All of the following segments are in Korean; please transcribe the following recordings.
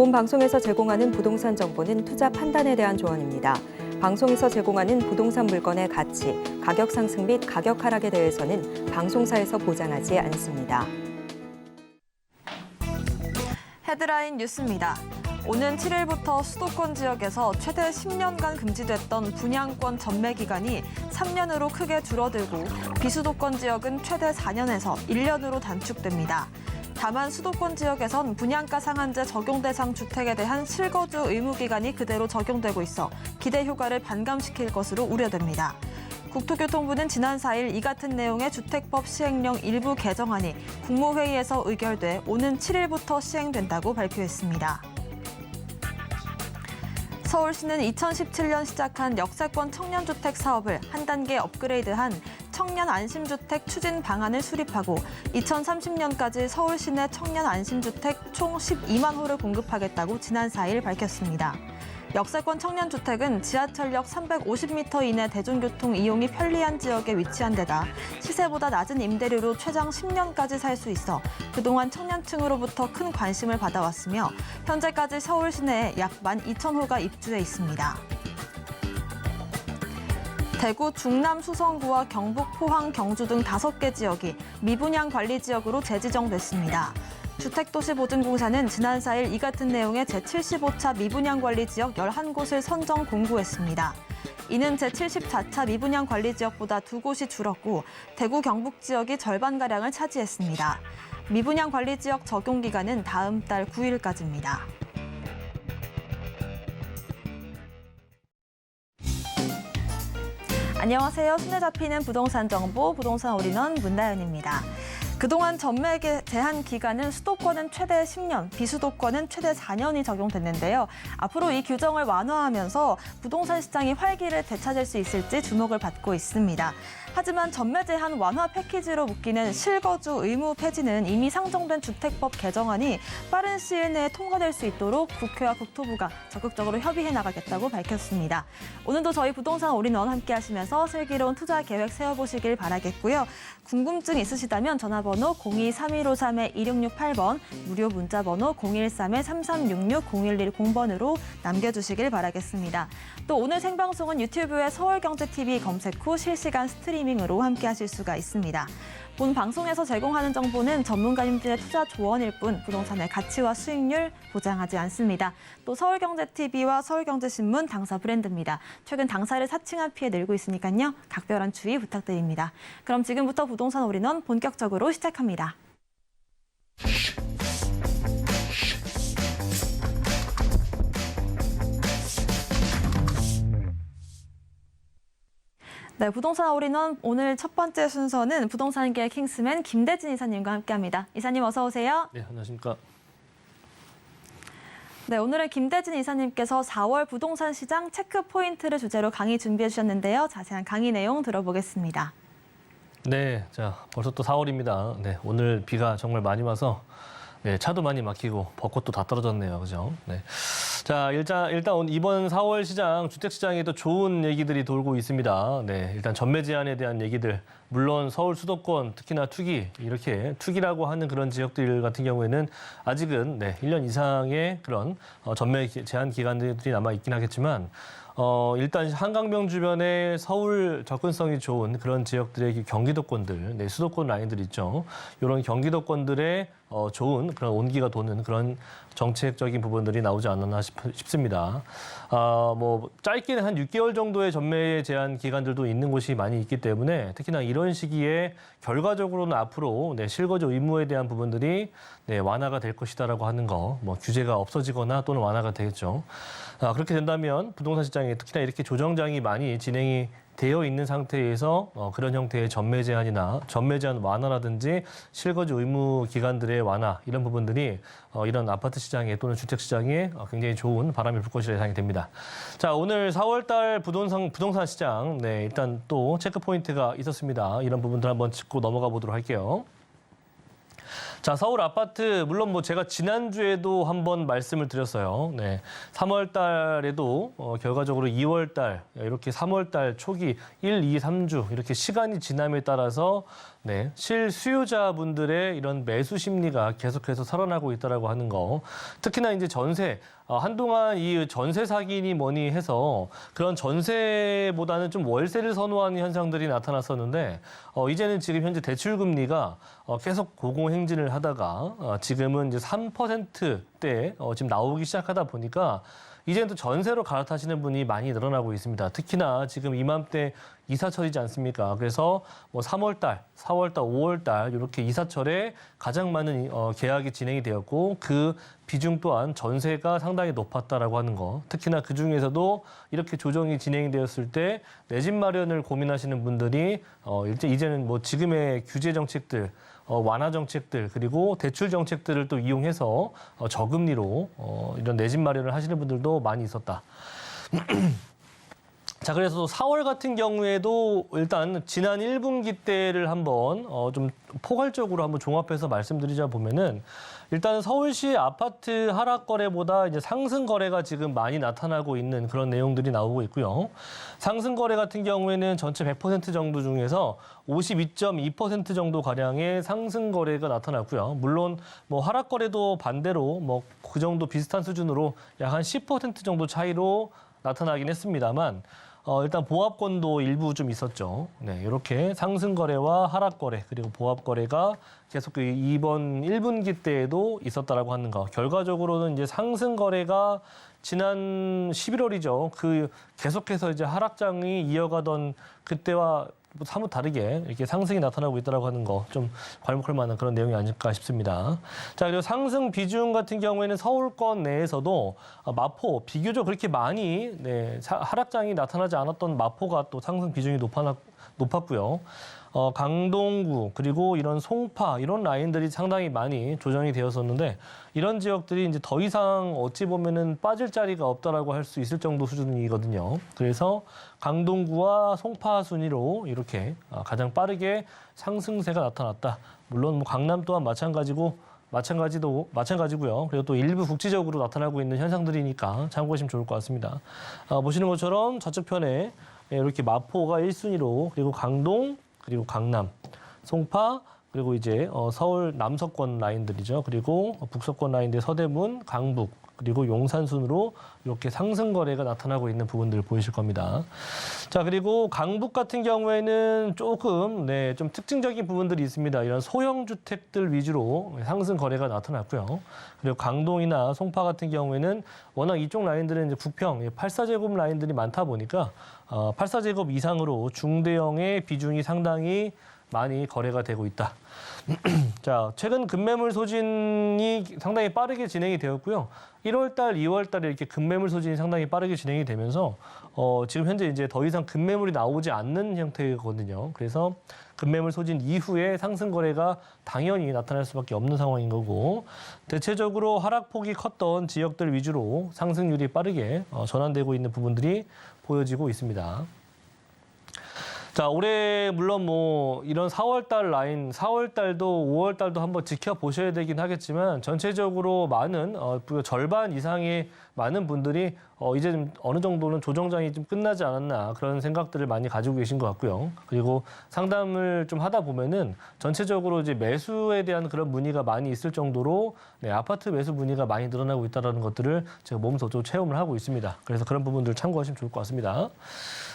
본 방송에서 제공하는 부동산 정보는 투자 판단에 대한 조언입니다. 방송에서 제공하는 부동산 물건의 가치, 가격 상승 및 가격 하락에 대해서는 방송사에서 보장하지 않습니다. 헤드라인 뉴스입니다. 오는 7일부터 수도권 지역에서 최대 10년간 금지됐던 분양권 전매 기간이 3년으로 크게 줄어들고 비수도권 지역은 최대 4년에서 1년으로 단축됩니다. 다만 수도권 지역에선 분양가 상한제 적용 대상 주택에 대한 실거주 의무 기간이 그대로 적용되고 있어 기대 효과를 반감시킬 것으로 우려됩니다. 국토교통부는 지난 4일 이 같은 내용의 주택법 시행령 일부 개정안이 국무회의에서 의결돼 오는 7일부터 시행된다고 발표했습니다. 서울시는 2017년 시작한 역세권 청년주택 사업을 한 단계 업그레이드한 청년 안심주택 추진 방안을 수립하고 2030년까지 서울시 내 청년 안심주택 총 12만 호를 공급하겠다고 지난 4일 밝혔습니다. 역세권 청년주택은 지하철역 350m 이내 대중교통 이용이 편리한 지역에 위치한 데다 시세보다 낮은 임대료로 최장 10년까지 살 수 있어 그동안 청년층으로부터 큰 관심을 받아왔으며 현재까지 서울 시내에 약 12,000호가 입주해 있습니다. 대구 중남 수성구와 경북 포항 경주 등 5개 지역이 미분양 관리 지역으로 재지정됐습니다. 주택도시보증공사는 지난 4일 이 같은 내용의 제75차 미분양관리지역 11곳을 선정 공고했습니다. 이는 제74차 미분양관리지역보다 2곳이 줄었고 대구 경북 지역이 절반가량을 차지했습니다. 미분양관리지역 적용기간은 다음 달 9일까지입니다. 안녕하세요. 손에 잡히는 부동산 정보, 부동산 올인원 문다연입니다. 그동안 전매 제한 기간은 수도권은 최대 10년, 비수도권은 최대 4년이 적용됐는데요. 앞으로 이 규정을 완화하면서 부동산 시장이 활기를 되찾을 수 있을지 주목을 받고 있습니다. 하지만 전매 제한 완화 패키지로 묶이는 실거주 의무 폐지는 이미 상정된 주택법 개정안이 빠른 시일 내에 통과될 수 있도록 국회와 국토부가 적극적으로 협의해 나가겠다고 밝혔습니다. 오늘도 저희 부동산 올인원 함께 하시면서 슬기로운 투자 계획 세워보시길 바라겠고요. 궁금증 있으시다면 전화번호 02-3153-2668번, 무료 문자번호 013-3366-0110번으로 남겨주시길 바라겠습니다. 또 오늘 생방송은 유튜브에 서울경제TV 검색 후 실시간 스트리밍으로 함께 하실 수가 있습니다. 본 방송에서 제공하는 정보는 전문가님들의 투자 조언일 뿐 부동산의 가치와 수익률 보장하지 않습니다. 또 서울경제TV와 서울경제신문 당사 브랜드입니다. 최근 당사를 사칭한 피해 늘고 있으니까요. 각별한 주의 부탁드립니다. 그럼 지금부터 부동산 올인원 본격적으로 시작합니다. 네, 부동산 올인원 오늘 첫 번째 순서는 부동산계 킹스맨 김대진 이사님과 함께합니다. 이사님 어서 오세요. 네, 안녕하십니까. 네, 오늘은 김대진 이사님께서 4월 부동산 시장 체크 포인트를 주제로 강의 준비해 주셨는데요. 자세한 강의 내용 들어보겠습니다. 네, 자 벌써 또 4월입니다. 네, 오늘 비가 정말 많이 와서 네, 차도 많이 막히고 벚꽃도 다 떨어졌네요, 그죠? 네. 자, 일단 이번 4월 시장, 주택 시장에도 좋은 얘기들이 돌고 있습니다. 네, 일단 전매 제한에 대한 얘기들, 물론 서울 수도권, 특히나 이렇게 투기라고 하는 그런 지역들 같은 경우에는 아직은 1년 이상의 그런 전매 제한 기간들이 남아 있긴 하겠지만. 일단 한강변 주변에 서울 접근성이 좋은 그런 지역들의 경기도권들, 수도권 라인들 있죠. 이런 경기도권들의 좋은 그런 온기가 도는 그런 정책적인 부분들이 나오지 않았나 싶습니다. 뭐 짧게는 한 6개월 정도의 전매 제한 기간들도 있는 곳이 많이 있기 때문에 특히나 이런 시기에 결과적으로는 앞으로 실거주 의무에 대한 부분들이 완화가 될 것이다라고 하는 거, 뭐 규제가 없어지거나 또는 완화가 되겠죠. 그렇게 된다면 부동산 시장에 특히나 이렇게 조정장이 많이 진행이 되어 있는 상태에서 그런 형태의 전매 제한 완화라든지 실거주 의무 기간들의 완화 이런 부분들이 이런 아파트 시장에 또는 주택 시장에 굉장히 좋은 바람이 불 것이라 예상이 됩니다. 자, 오늘 4월달 부동산 시장 일단 또 체크 포인트가 있었습니다. 이런 부분들 한번 짚고 넘어가 보도록 할게요. 자, 서울 아파트 물론 뭐 제가 지난주에도 한번 말씀을 드렸어요. 네. 3월 달에도 결과적으로 2월 달 이렇게 3월 달 초기 1, 2, 3주 이렇게 시간이 지남에 따라서 네, 실수요자분들의 이런 매수 심리가 계속해서 살아나고 있다라고 하는 거. 특히나 이제 전세 한동안 이 전세 사기니 뭐니 해서 그런 전세보다는 좀 월세를 선호하는 현상들이 나타났었는데 이제는 지금 현재 대출 금리가 계속 고공행진을 하다가 지금은 이제 3%대 지금 나오기 시작하다 보니까 이제는 또 전세로 갈아타시는 분이 많이 늘어나고 있습니다. 특히나 지금 이맘때 이사철이지 않습니까? 그래서 뭐 3월달, 4월달, 5월달 이렇게 이사철에 가장 많은 계약이 진행이 되었고 그 비중 또한 전세가 상당히 높았다라고 하는 거. 특히나 그 중에서도 이렇게 조정이 진행되었을 때 내 집 마련을 고민하시는 분들이 이제는 뭐 지금의 규제 정책들, 완화 정책들 그리고 대출 정책들을 또 이용해서 저금리로 이런 내 집 마련을 하시는 분들도 많이 있었다. 자, 그래서 4월 같은 경우에도 일단 지난 1분기 때를 한번 좀 포괄적으로 한번 종합해서 말씀드리자 보면은 일단 서울시 아파트 하락 거래보다 이제 상승 거래가 지금 많이 나타나고 있는 그런 내용들이 나오고 있고요. 상승 거래 같은 경우에는 전체 100% 정도 중에서 52.2% 정도 가량의 상승 거래가 나타났고요. 물론 뭐 하락 거래도 반대로 뭐 그 정도 비슷한 수준으로 약 한 10% 정도 차이로 나타나긴 했습니다만 일단 보합권도 일부 좀 있었죠. 네, 이렇게 상승 거래와 하락 거래 그리고 보합 거래가 계속 이번 1분기 때에도 있었다라고 하는 거. 결과적으로는 이제 상승 거래가 지난 11월이죠. 그 계속해서 이제 하락장이 이어가던 그때와 사뭇 다르게 이렇게 상승이 나타나고 있다라고 하는 거 좀 괄목할 만한 그런 내용이 아닐까 싶습니다. 자, 그리고 상승 비중 같은 경우에는 서울권 내에서도 마포 비교적 그렇게 많이 하락장이 나타나지 않았던 마포가 또 상승 비중이 높았고요. 강동구 그리고 이런 송파 이런 라인들이 상당히 많이 조정이 되었었는데 이런 지역들이 이제 더 이상 어찌 보면은 빠질 자리가 없다라고 할 수 있을 정도 수준이거든요. 그래서 강동구와 송파 순위로 이렇게 가장 빠르게 상승세가 나타났다. 물론 뭐 강남 또한 마찬가지고요. 그리고 또 일부 국지적으로 나타나고 있는 현상들이니까 참고하시면 좋을 것 같습니다. 보시는 것처럼 좌측 편에 이렇게 마포가 1순위로 그리고 강동 그리고 강남, 송파, 그리고 이제 서울 남서권 라인들이죠. 그리고 북서권 라인들 서대문, 강북, 그리고 용산 순으로 이렇게 상승 거래가 나타나고 있는 부분들 보이실 겁니다. 자, 그리고 강북 같은 경우에는 조금 좀 특징적인 부분들이 있습니다. 이런 소형 주택들 위주로 상승 거래가 나타났고요. 그리고 강동이나 송파 같은 경우에는 워낙 이쪽 라인들은 이제 구평, 84제곱 라인들이 많다 보니까 84제곱 이상으로 중대형의 비중이 상당히 많이 거래가 되고 있다. 자, 최근 급매물 소진이 상당히 빠르게 진행이 되었고요. 1월 달, 2월 달에 이렇게 급매물 소진이 상당히 빠르게 진행이 되면서 지금 현재 이제 더 이상 급매물이 나오지 않는 형태거든요. 그래서 급매물 소진 이후에 상승 거래가 당연히 나타날 수밖에 없는 상황인 거고 대체적으로 하락폭이 컸던 지역들 위주로 상승률이 빠르게 전환되고 있는 부분들이 보여지고 있습니다. 자, 올해 물론 뭐 이런 4월달 라인, 4월달도 5월달도 한번 지켜보셔야 되긴 하겠지만 전체적으로 많은 절반 이상의 많은 분들이 이제 좀 어느 정도는 조정장이 좀 끝나지 않았나 그런 생각들을 많이 가지고 계신 것 같고요. 그리고 상담을 좀 하다 보면은 전체적으로 이제 매수에 대한 그런 문의가 많이 있을 정도로 아파트 매수 문의가 많이 늘어나고 있다는 것들을 제가 몸소 좀 체험을 하고 있습니다. 그래서 그런 부분들 참고하시면 좋을 것 같습니다.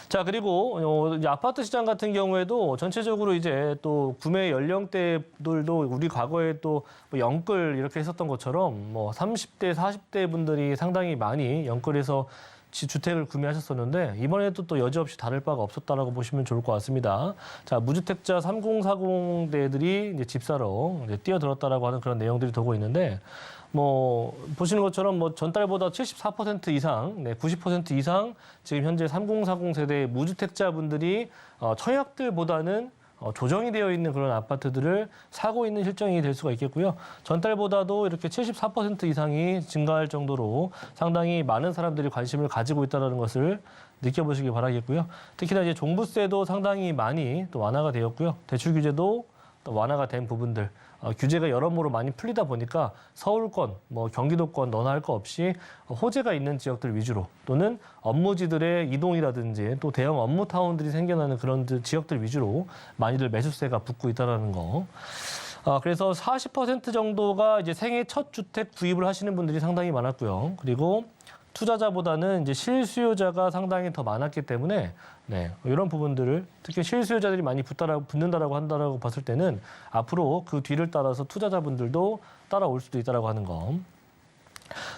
자, 그리고 이제 아파트 시장 같은 경우에도 전체적으로 이제 또 구매 연령대들도 우리 과거에 또 영끌 이렇게 했었던 것처럼 뭐 30대, 40대 분들이 상당히 많이 영끌해서 주택을 구매하셨었는데 이번에도 또 여지없이 다를 바가 없었다라고 보시면 좋을 것 같습니다. 자, 무주택자 3040대들이 이제 집사로 이제 뛰어들었다라고 하는 그런 내용들이 도고 있는데 뭐 보시는 것처럼 뭐 전달보다 74% 이상, 90% 이상 지금 현재 3040 세대 무주택자분들이 청약들보다는 조정이 되어 있는 그런 아파트들을 사고 있는 실정이 될 수가 있겠고요. 전달보다도 이렇게 74% 이상이 증가할 정도로 상당히 많은 사람들이 관심을 가지고 있다는 것을 느껴보시기 바라겠고요. 특히나 이제 종부세도 상당히 많이 또 완화가 되었고요. 대출 규제도 또 완화가 된 부분들, 규제가 여러모로 많이 풀리다 보니까 서울권, 뭐 경기도권 너나 할 거 없이 호재가 있는 지역들 위주로 또는 업무지들의 이동이라든지 또 대형 업무타운들이 생겨나는 그런 지역들 위주로 많이들 매수세가 붙고 있다는 거. 그래서 40% 정도가 이제 생애 첫 주택 구입을 하시는 분들이 상당히 많았고요. 그리고 투자자보다는 이제 실수요자가 상당히 더 많았기 때문에 네, 이런 부분들을 특히 실수요자들이 많이 붙는다라고 한다라고 봤을 때는 앞으로 그 뒤를 따라서 투자자분들도 따라올 수도 있다라고 하는 거.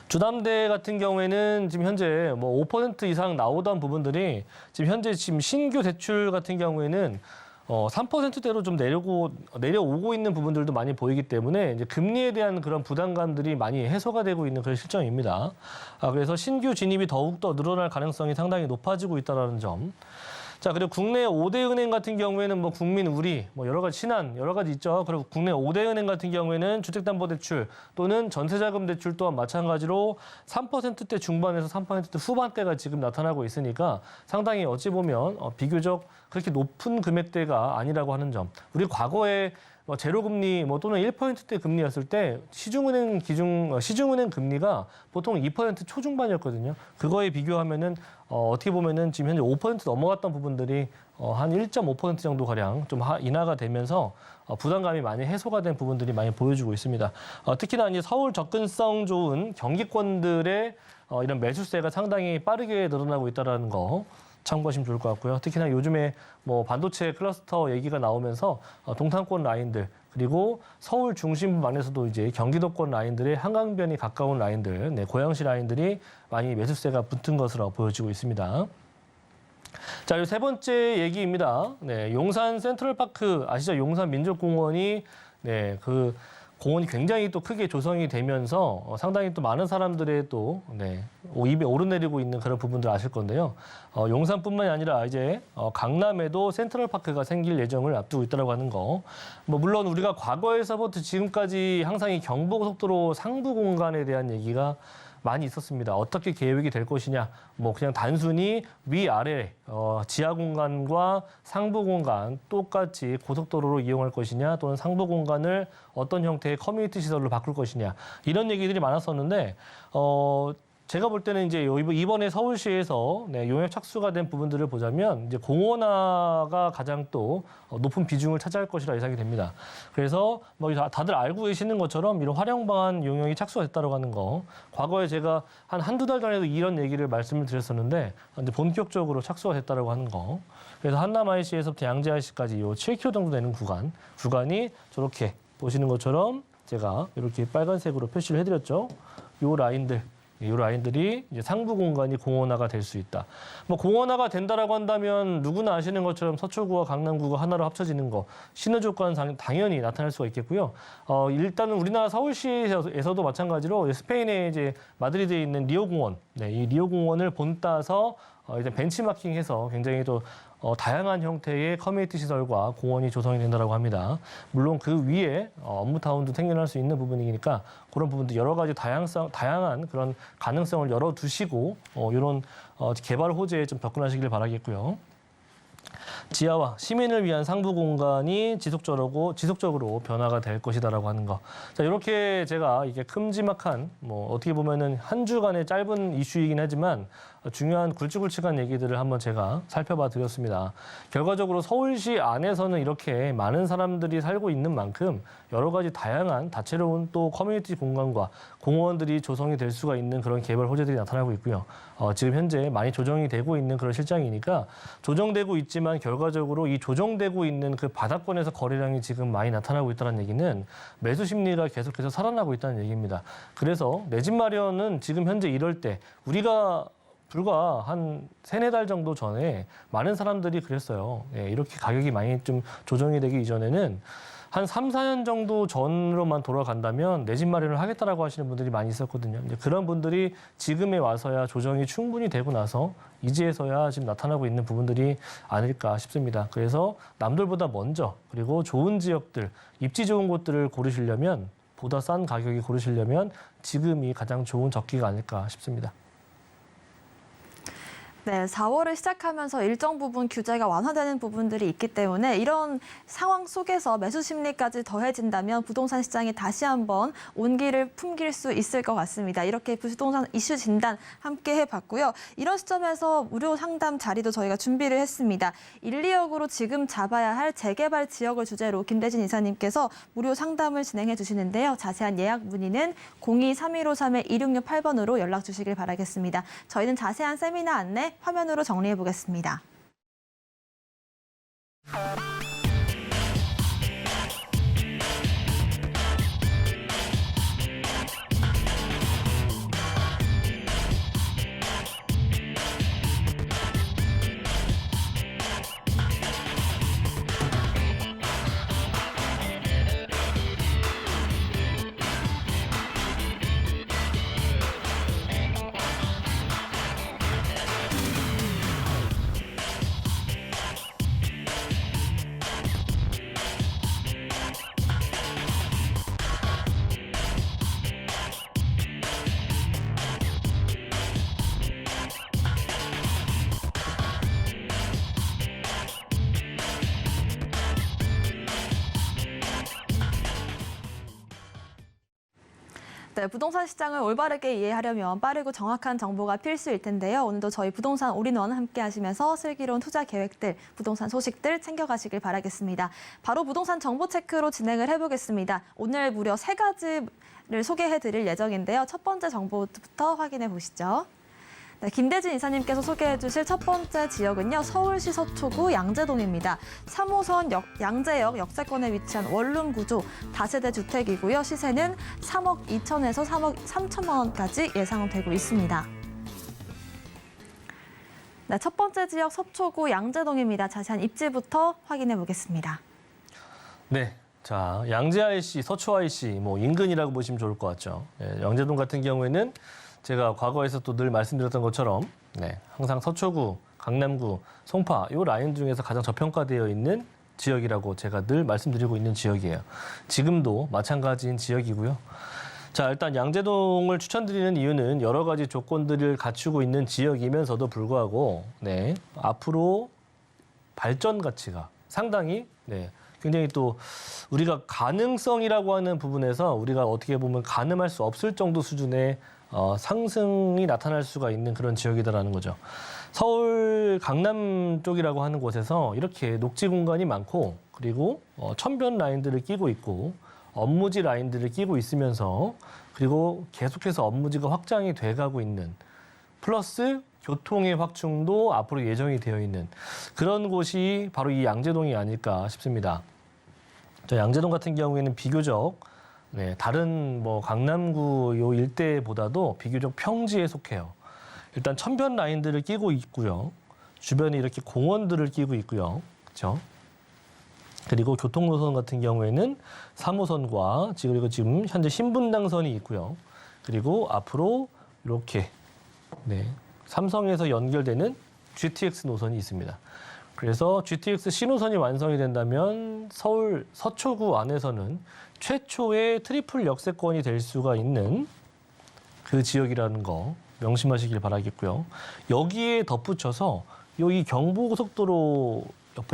주담대 같은 경우에는 지금 현재 뭐 5% 이상 나오던 부분들이 지금 신규 대출 같은 경우에는 3%대로 좀 내려오고 있는 부분들도 많이 보이기 때문에 이제 금리에 대한 그런 부담감들이 많이 해소가 되고 있는 그런 실정입니다. 그래서 신규 진입이 더욱더 늘어날 가능성이 상당히 높아지고 있다는 점. 자, 그리고 국내 5대 은행 같은 경우에는 뭐 국민우리, 뭐 여러 가지 신한, 여러 가지 있죠. 그리고 국내 5대 은행 같은 경우에는 주택담보대출 또는 전세자금 대출 또한 마찬가지로 3%대 중반에서 3%대 후반대가 지금 나타나고 있으니까 상당히 어찌 보면 비교적 그렇게 높은 금액대가 아니라고 하는 점. 우리 과거에 제로금리 또는 1%대 금리였을 때 시중은행 금리가 보통 2% 초중반이었거든요. 그거에 비교하면은 어떻게 보면은 지금 현재 5% 넘어갔던 부분들이 한 1.5% 정도 가량 좀 인하가 되면서 부담감이 많이 해소가 된 부분들이 많이 보여주고 있습니다. 특히나 이제 서울 접근성 좋은 경기권들의 이런 매수세가 상당히 빠르게 늘어나고 있다는 거. 참고하시면 좋을 것 같고요. 특히나 요즘에 뭐 반도체 클러스터 얘기가 나오면서 동탄권 라인들 그리고 서울 중심부만에서도 이제 경기도권 라인들의 한강변이 가까운 라인들, 네, 고양시 라인들이 많이 매수세가 붙은 것으로 보여지고 있습니다. 자, 이 세 번째 얘기입니다. 네, 용산 센트럴파크 아시죠? 용산 민족공원이 네, 그 공원이 굉장히 또 크게 조성이 되면서 상당히 또 많은 사람들의 또 네, 입에 오르내리고 있는 그런 부분들 아실 건데요. 용산뿐만이 아니라 이제 강남에도 센트럴파크가 생길 예정을 앞두고 있다고 하는 거. 뭐 물론 우리가 과거에서부터 지금까지 항상 이 경부고속도로 상부 공간에 대한 얘기가 많이 있었습니다. 어떻게 계획이 될 것이냐, 뭐 그냥 단순히 위아래 지하 공간과 상부 공간 똑같이 고속도로로 이용할 것이냐, 또는 상부 공간을 어떤 형태의 커뮤니티 시설로 바꿀 것이냐 이런 얘기들이 많았었는데 제가 볼 때는 이제 이번에 서울시에서 네, 용역 착수가 된 부분들을 보자면 이제 공원화가 가장 또 높은 비중을 차지할 것이라 예상이 됩니다. 그래서 뭐 다들 알고 계시는 것처럼 이런 활용방안 용역이 착수가 됐다고 하는 거. 과거에 제가 한두 달 전에도 이런 얘기를 말씀을 드렸었는데 이제 본격적으로 착수가 됐다고 하는 거. 그래서 한남 IC에서부터 양재 IC까지 이 7km 정도 되는 구간이 저렇게 보시는 것처럼 제가 이렇게 빨간색으로 표시를 해드렸죠. 이 라인들이 이제 상부 공간이 공원화가 될 수 있다. 뭐 공원화가 된다라고 한다면 누구나 아시는 것처럼 서초구와 강남구가 하나로 합쳐지는 거 신의 조건은 당연히 나타날 수가 있겠고요. 일단은 우리나라 서울시에서도 마찬가지로 스페인의 이제 마드리드에 있는 리오 공원, 네, 이 리오 공원을 본따서 이제 벤치마킹해서 굉장히 또 다양한 형태의 커뮤니티 시설과 공원이 조성이 된다고 합니다. 물론 그 위에 업무타운도 생겨날 수 있는 부분이니까 그런 부분도 여러 가지 다양한 그런 가능성을 열어두시고 이런 개발 호재에 좀 접근하시길 바라겠고요. 지하와 시민을 위한 상부 공간이 지속적으로 변화가 될 것이다라고 하는 거. 자, 이렇게 제가 이게 큼지막한 뭐 어떻게 보면은 한 주간의 짧은 이슈이긴 하지만 중요한 굵직굵직한 얘기들을 한번 제가 살펴봐 드렸습니다. 결과적으로 서울시 안에서는 이렇게 많은 사람들이 살고 있는 만큼 여러 가지 다양한 다채로운 또 커뮤니티 공간과 공원들이 조성이 될 수가 있는 그런 개발 호재들이 나타나고 있고요. 지금 현재 많이 조정이 되고 있는 그런 실정이니까 조정되고 있지만 결과적으로 이 조정되고 있는 그 바닥권에서 거래량이 지금 많이 나타나고 있다는 얘기는 매수 심리가 계속해서 살아나고 있다는 얘기입니다. 그래서 내 집 마련은 지금 현재 이럴 때 우리가 불과 한 3-4달 정도 전에 많은 사람들이 그랬어요. 예, 이렇게 가격이 많이 좀 조정이 되기 이전에는 한 3-4년 정도 전으로만 돌아간다면 내 집 마련을 하겠다라고 하시는 분들이 많이 있었거든요. 이제 그런 분들이 지금에 와서야 조정이 충분히 되고 나서 이제서야 지금 나타나고 있는 부분들이 아닐까 싶습니다. 그래서 남들보다 먼저 그리고 좋은 지역들, 입지 좋은 곳들을 고르시려면 보다 싼 가격이 고르시려면 지금이 가장 좋은 적기가 아닐까 싶습니다. 네, 4월을 시작하면서 일정 부분 규제가 완화되는 부분들이 있기 때문에 이런 상황 속에서 매수 심리까지 더해진다면 부동산 시장이 다시 한번 온기를 품길 수 있을 것 같습니다. 이렇게 부동산 이슈 진단 함께 해봤고요. 이런 시점에서 무료 상담 자리도 저희가 준비를 했습니다. 1, 2억으로 지금 잡아야 할 재개발 지역을 주제로 김대진 이사님께서 무료 상담을 진행해 주시는데요. 자세한 예약 문의는 02-3153-2668번으로 연락 주시길 바라겠습니다. 저희는 자세한 세미나 안내 화면으로 정리해 보겠습니다. 네, 부동산 시장을 올바르게 이해하려면 빠르고 정확한 정보가 필수일 텐데요. 오늘도 저희 부동산 올인원 함께 하시면서 슬기로운 투자 계획들, 부동산 소식들 챙겨가시길 바라겠습니다. 바로 부동산 정보 체크로 진행을 해보겠습니다. 오늘 무려 3가지를 소개해드릴 예정인데요. 첫 번째 정보부터 확인해 보시죠. 네, 김대진 이사님께서 소개해 주실 첫 번째 지역은요. 서울시 서초구 양재동입니다. 3호선 양재역 역세권에 위치한 원룸 구조 다세대 주택이고요. 시세는 3억 2천에서 3억 3천만 원까지 예상되고 있습니다. 네, 첫 번째 지역 서초구 양재동입니다. 자세한 입지부터 확인해 보겠습니다. 네. 자, 양재 IC, 서초 IC 뭐 인근이라고 보시면 좋을 것 같죠. 양재동 같은 경우에는 제가 과거에서 또 늘 말씀드렸던 것처럼 항상 서초구, 강남구, 송파 이 라인 중에서 가장 저평가되어 있는 지역이라고 제가 늘 말씀드리고 있는 지역이에요. 지금도 마찬가지인 지역이고요. 자, 일단 양재동을 추천드리는 이유는 여러 가지 조건들을 갖추고 있는 지역이면서도 불구하고 앞으로 발전 가치가 상당히 굉장히 또 우리가 가능성이라고 하는 부분에서 우리가 어떻게 보면 가늠할 수 없을 정도 수준의 상승이 나타날 수가 있는 그런 지역이다라는 거죠. 서울 강남 쪽이라고 하는 곳에서 이렇게 녹지 공간이 많고 그리고 천변 라인들을 끼고 있고 업무지 라인들을 끼고 있으면서 그리고 계속해서 업무지가 확장이 돼가고 있는 플러스 교통의 확충도 앞으로 예정이 되어 있는 그런 곳이 바로 이 양재동이 아닐까 싶습니다. 양재동 같은 경우에는 비교적 다른 강남구 요 일대보다도 비교적 평지에 속해요. 일단 천변 라인들을 끼고 있고요. 주변에 이렇게 공원들을 끼고 있고요. 그렇죠? 그리고 교통 노선 같은 경우에는 3호선과 그리고 지금 현재 신분당선이 있고요. 그리고 앞으로 이렇게 삼성에서 연결되는 GTX 노선이 있습니다. 그래서 GTX 신호선이 완성이 된다면 서울 서초구 안에서는 최초의 트리플 역세권이 될 수가 있는 그 지역이라는 거 명심하시길 바라겠고요. 여기에 덧붙여서 이 경부고속도로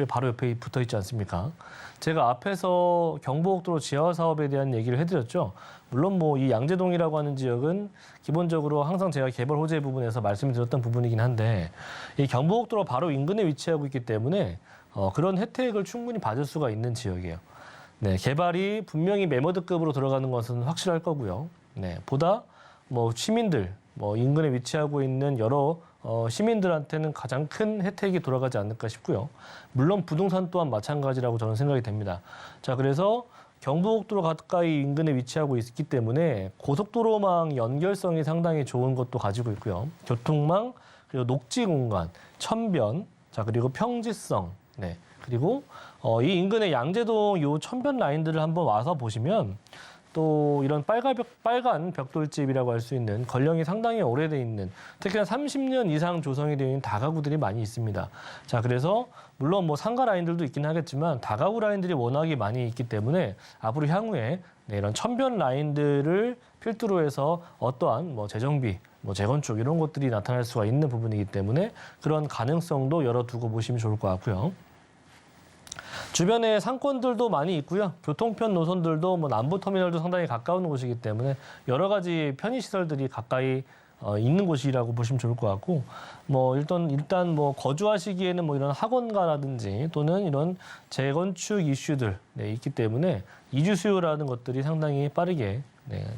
바로 옆에 붙어 있지 않습니까? 제가 앞에서 경부고속도로 지하 사업에 대한 얘기를 해드렸죠. 물론 이 양재동이라고 하는 지역은 기본적으로 항상 제가 개발 호재 부분에서 말씀드렸던 부분이긴 한데 이 경부고속도로 바로 인근에 위치하고 있기 때문에 그런 혜택을 충분히 받을 수가 있는 지역이에요. 개발이 분명히 매머드급으로 들어가는 것은 확실할 거고요. 보다 시민들, 인근에 위치하고 있는 여러 시민들한테는 가장 큰 혜택이 돌아가지 않을까 싶고요. 물론 부동산 또한 마찬가지라고 저는 생각이 됩니다. 자, 그래서 경부고속도로 가까이 인근에 위치하고 있기 때문에 고속도로망 연결성이 상당히 좋은 것도 가지고 있고요. 교통망, 그리고 녹지 공간, 천변, 그리고 평지성, 그리고 이 인근의 양재동 요 천변 라인들을 한번 와서 보시면 또 이런 빨간 벽돌집이라고 할 수 있는 건령이 상당히 오래돼 있는 특히나 30년 이상 조성이 되어 있는 다가구들이 많이 있습니다. 자, 그래서 물론 상가 라인들도 있긴 하겠지만 다가구 라인들이 워낙에 많이 있기 때문에 앞으로 향후에 이런 천변 라인들을 필두로 해서 어떠한 재정비 뭐 재건축 이런 것들이 나타날 수가 있는 부분이기 때문에 그런 가능성도 열어두고 보시면 좋을 것 같고요. 주변에 상권들도 많이 있고요. 교통편 노선들도 뭐 남부터미널도 상당히 가까운 곳이기 때문에 여러 가지 편의시설들이 가까이 있는 곳이라고 보시면 좋을 것 같고, 뭐 일단 뭐 거주하시기에는 뭐 이런 학원가라든지 또는 이런 재건축 이슈들 있기 때문에 이주 수요라는 것들이 상당히 빠르게